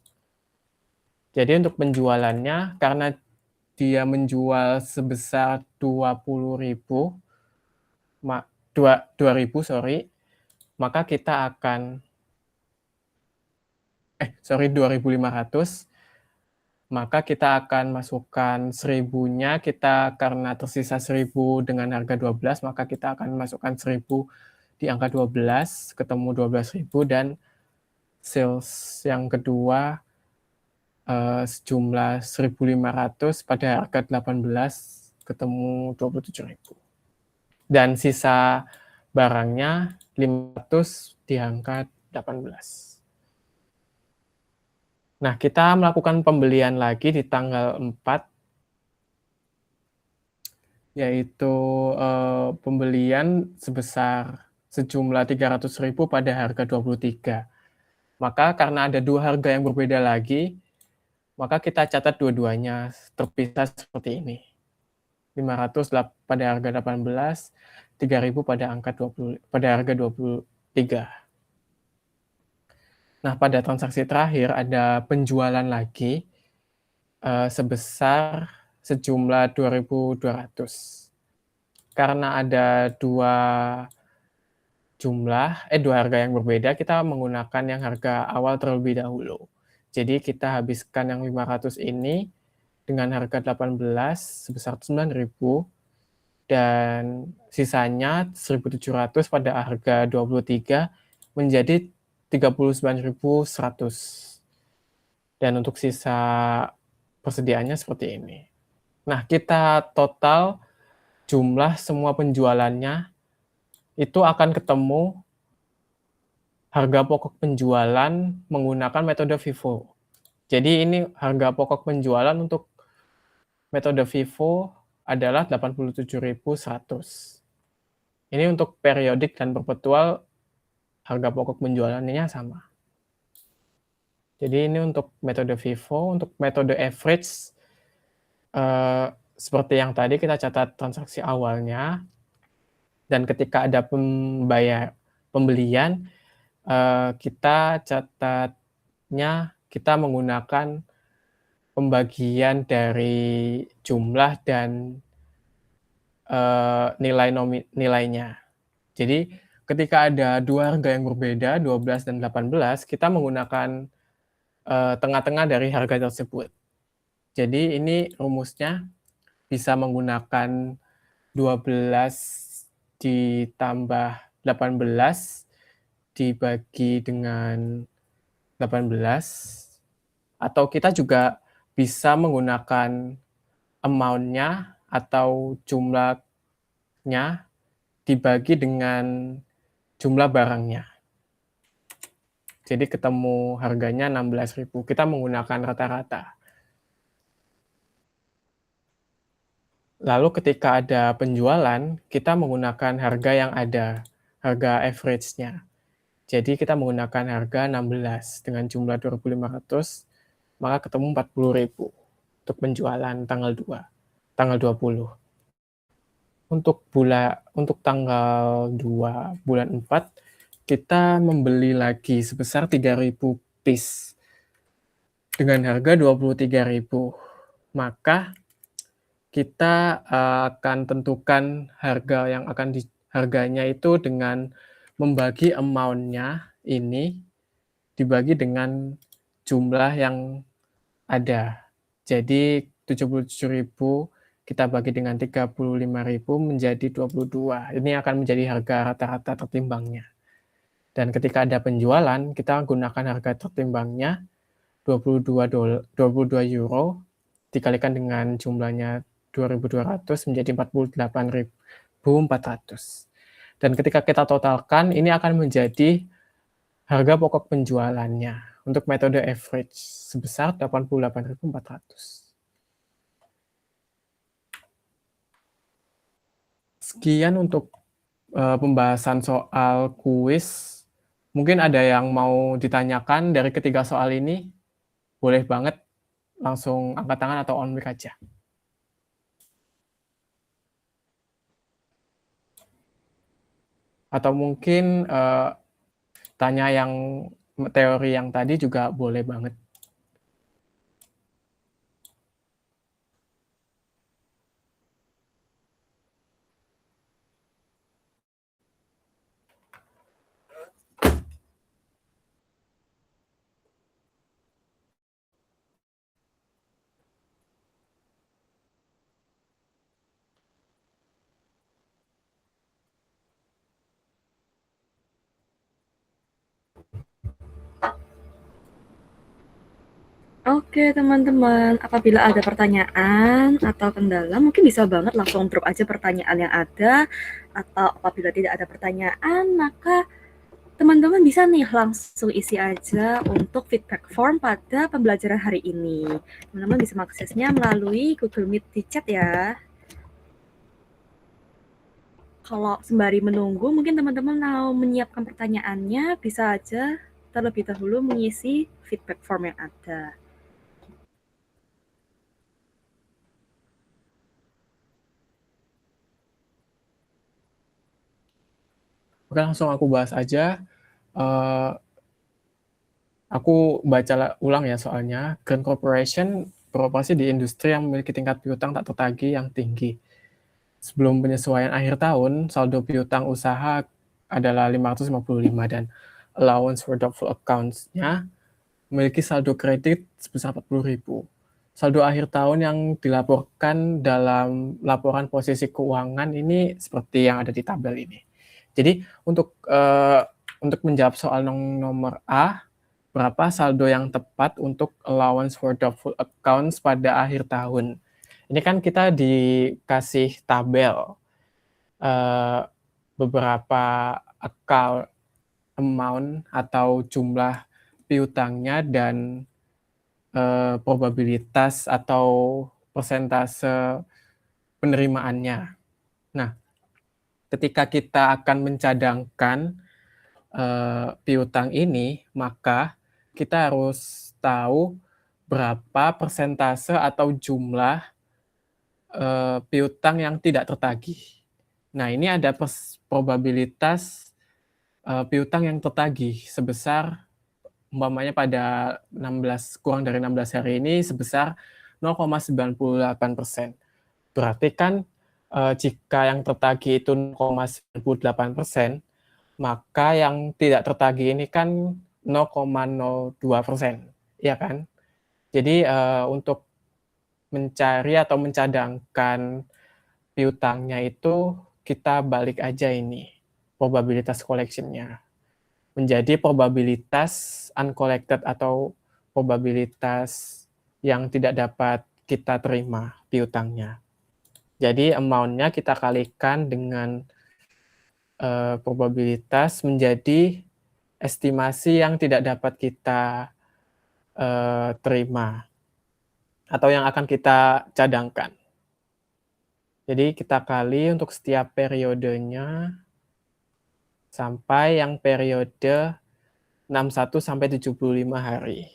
Jadi untuk penjualannya, karena dia menjual sebesar 20.000, 2.000, maka kita akan 2.500, maka kita akan masukkan 1.000-nya, karena tersisa 1.000 dengan harga 12, maka kita akan masukkan 1.000 di angka 12, ketemu 12.000, dan sales yang kedua sejumlah 1.500 pada harga 18, ketemu 27.000. Dan sisa barangnya 500 di angka 18. Nah, kita melakukan pembelian lagi di tanggal 4, yaitu pembelian sebesar sejumlah 300.000 pada harga 23. Maka karena ada 2 harga yang berbeda lagi, maka kita catat dua-duanya terpisah seperti ini. 500 pada harga 18, 3.000 pada harga 23. Nah, pada transaksi terakhir ada penjualan lagi sebesar sejumlah 2.200. Karena ada dua harga yang berbeda, kita menggunakan yang harga awal terlebih dahulu. Jadi kita habiskan yang 500 ini dengan harga 18 sebesar 9.000, dan sisanya 1.700 pada harga 23 menjadi 39.100. Dan untuk sisa persediaannya seperti ini. Nah, kita total jumlah semua penjualannya itu akan ketemu harga pokok penjualan menggunakan metode FIFO. Jadi ini harga pokok penjualan untuk metode FIFO adalah 87.100. Ini untuk periodik dan perpetual harga pokok penjualannya sama. Jadi ini untuk metode FIFO. Untuk metode average, seperti yang tadi kita catat transaksi awalnya, dan ketika ada pembelian, kita catatnya, kita menggunakan pembagian dari jumlah dan nilainya. Jadi ketika ada 2 harga yang berbeda, 12 dan 18, kita menggunakan tengah-tengah dari harga tersebut. Jadi ini rumusnya bisa menggunakan 12 ditambah 18 dibagi dengan 18, atau kita juga bisa menggunakan amount-nya atau jumlahnya dibagi dengan jumlah barangnya. Jadi ketemu harganya 16.000. Kita menggunakan rata-rata. Lalu ketika ada penjualan, kita menggunakan harga yang ada, harga average-nya. Jadi kita menggunakan harga 16 dengan jumlah 2.500, maka ketemu 40.000 untuk penjualan tanggal 20. Untuk tanggal 2 bulan 4, kita membeli lagi sebesar 3.000 piece dengan harga 23.000. Maka kita akan tentukan harganya itu dengan membagi amount-nya ini dibagi dengan jumlah yang ada. Jadi 77.000 kita bagi dengan 35.000 menjadi 22. Ini akan menjadi harga rata-rata tertimbangnya. Dan ketika ada penjualan, kita gunakan harga tertimbangnya €22 dikalikan dengan jumlahnya 2.200 menjadi 48.400. Dan ketika kita totalkan, ini akan menjadi harga pokok penjualannya untuk metode average sebesar 88.400. Sekian untuk pembahasan soal kuis. Mungkin ada yang mau ditanyakan dari ketiga soal ini? Boleh banget langsung angkat tangan atau on mic aja. Atau mungkin tanya yang teori yang tadi juga boleh banget. Oke teman-teman, apabila ada pertanyaan atau kendala, mungkin bisa banget langsung drop aja pertanyaan yang ada, atau apabila tidak ada pertanyaan, maka teman-teman bisa nih langsung isi aja untuk feedback form pada pembelajaran hari ini. Teman-teman bisa mengaksesnya melalui Google Meet di chat ya. Kalau sembari menunggu, mungkin teman-teman mau menyiapkan pertanyaannya, bisa aja terlebih dahulu mengisi feedback form yang ada. Oke, langsung aku bahas aja. Aku baca ulang ya soalnya. Grand Corporation beroperasi di industri yang memiliki tingkat piutang tak tertagih yang tinggi. Sebelum penyesuaian akhir tahun, saldo piutang usaha adalah 555 dan allowance for doubtful accounts-nya memiliki saldo kredit sebesar 40.000. Saldo akhir tahun yang dilaporkan dalam laporan posisi keuangan ini seperti yang ada di tabel ini. Jadi untuk menjawab soal nomor A, berapa saldo yang tepat untuk allowance for doubtful accounts pada akhir tahun? Ini kan kita dikasih tabel beberapa account amount atau jumlah piutangnya dan probabilitas atau persentase penerimaannya. Nah, ketika kita akan mencadangkan piutang ini, maka kita harus tahu berapa persentase atau jumlah piutang yang tidak tertagih. Nah, ini ada probabilitas piutang yang tertagih sebesar umpamanya pada kurang dari 16 hari ini sebesar 0,98%. Berarti kan jika yang tertagih itu 0,98%, maka yang tidak tertagih ini kan 0,02%, ya kan? Jadi untuk mencari atau mencadangkan piutangnya itu kita balik aja ini probabilitas collection-nya menjadi probabilitas uncollected atau probabilitas yang tidak dapat kita terima piutangnya. Jadi amount-nya kita kalikan dengan probabilitas menjadi estimasi yang tidak dapat kita terima atau yang akan kita cadangkan. Jadi kita kali untuk setiap periodenya sampai yang periode 61 sampai 75 hari.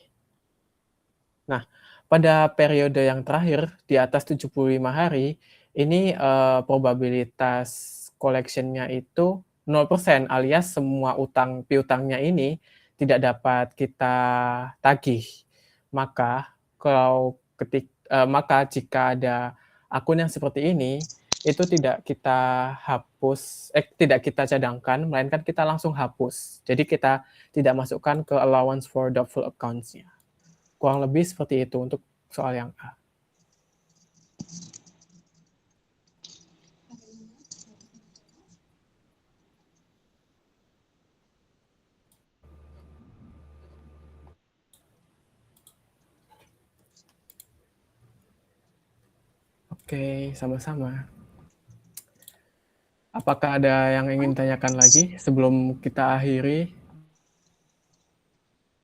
Nah, pada periode yang terakhir di atas 75 hari, ini probabilitas collection-nya itu 0% alias semua piutangnya ini tidak dapat kita tagih. Maka jika ada akun yang seperti ini, itu tidak kita hapus, tidak kita cadangkan, melainkan kita langsung hapus. Jadi kita tidak masukkan ke allowance for doubtful accounts-nya. Kurang lebih seperti itu untuk soal yang A. Oke, sama-sama. Apakah ada yang ingin tanyakan lagi sebelum kita akhiri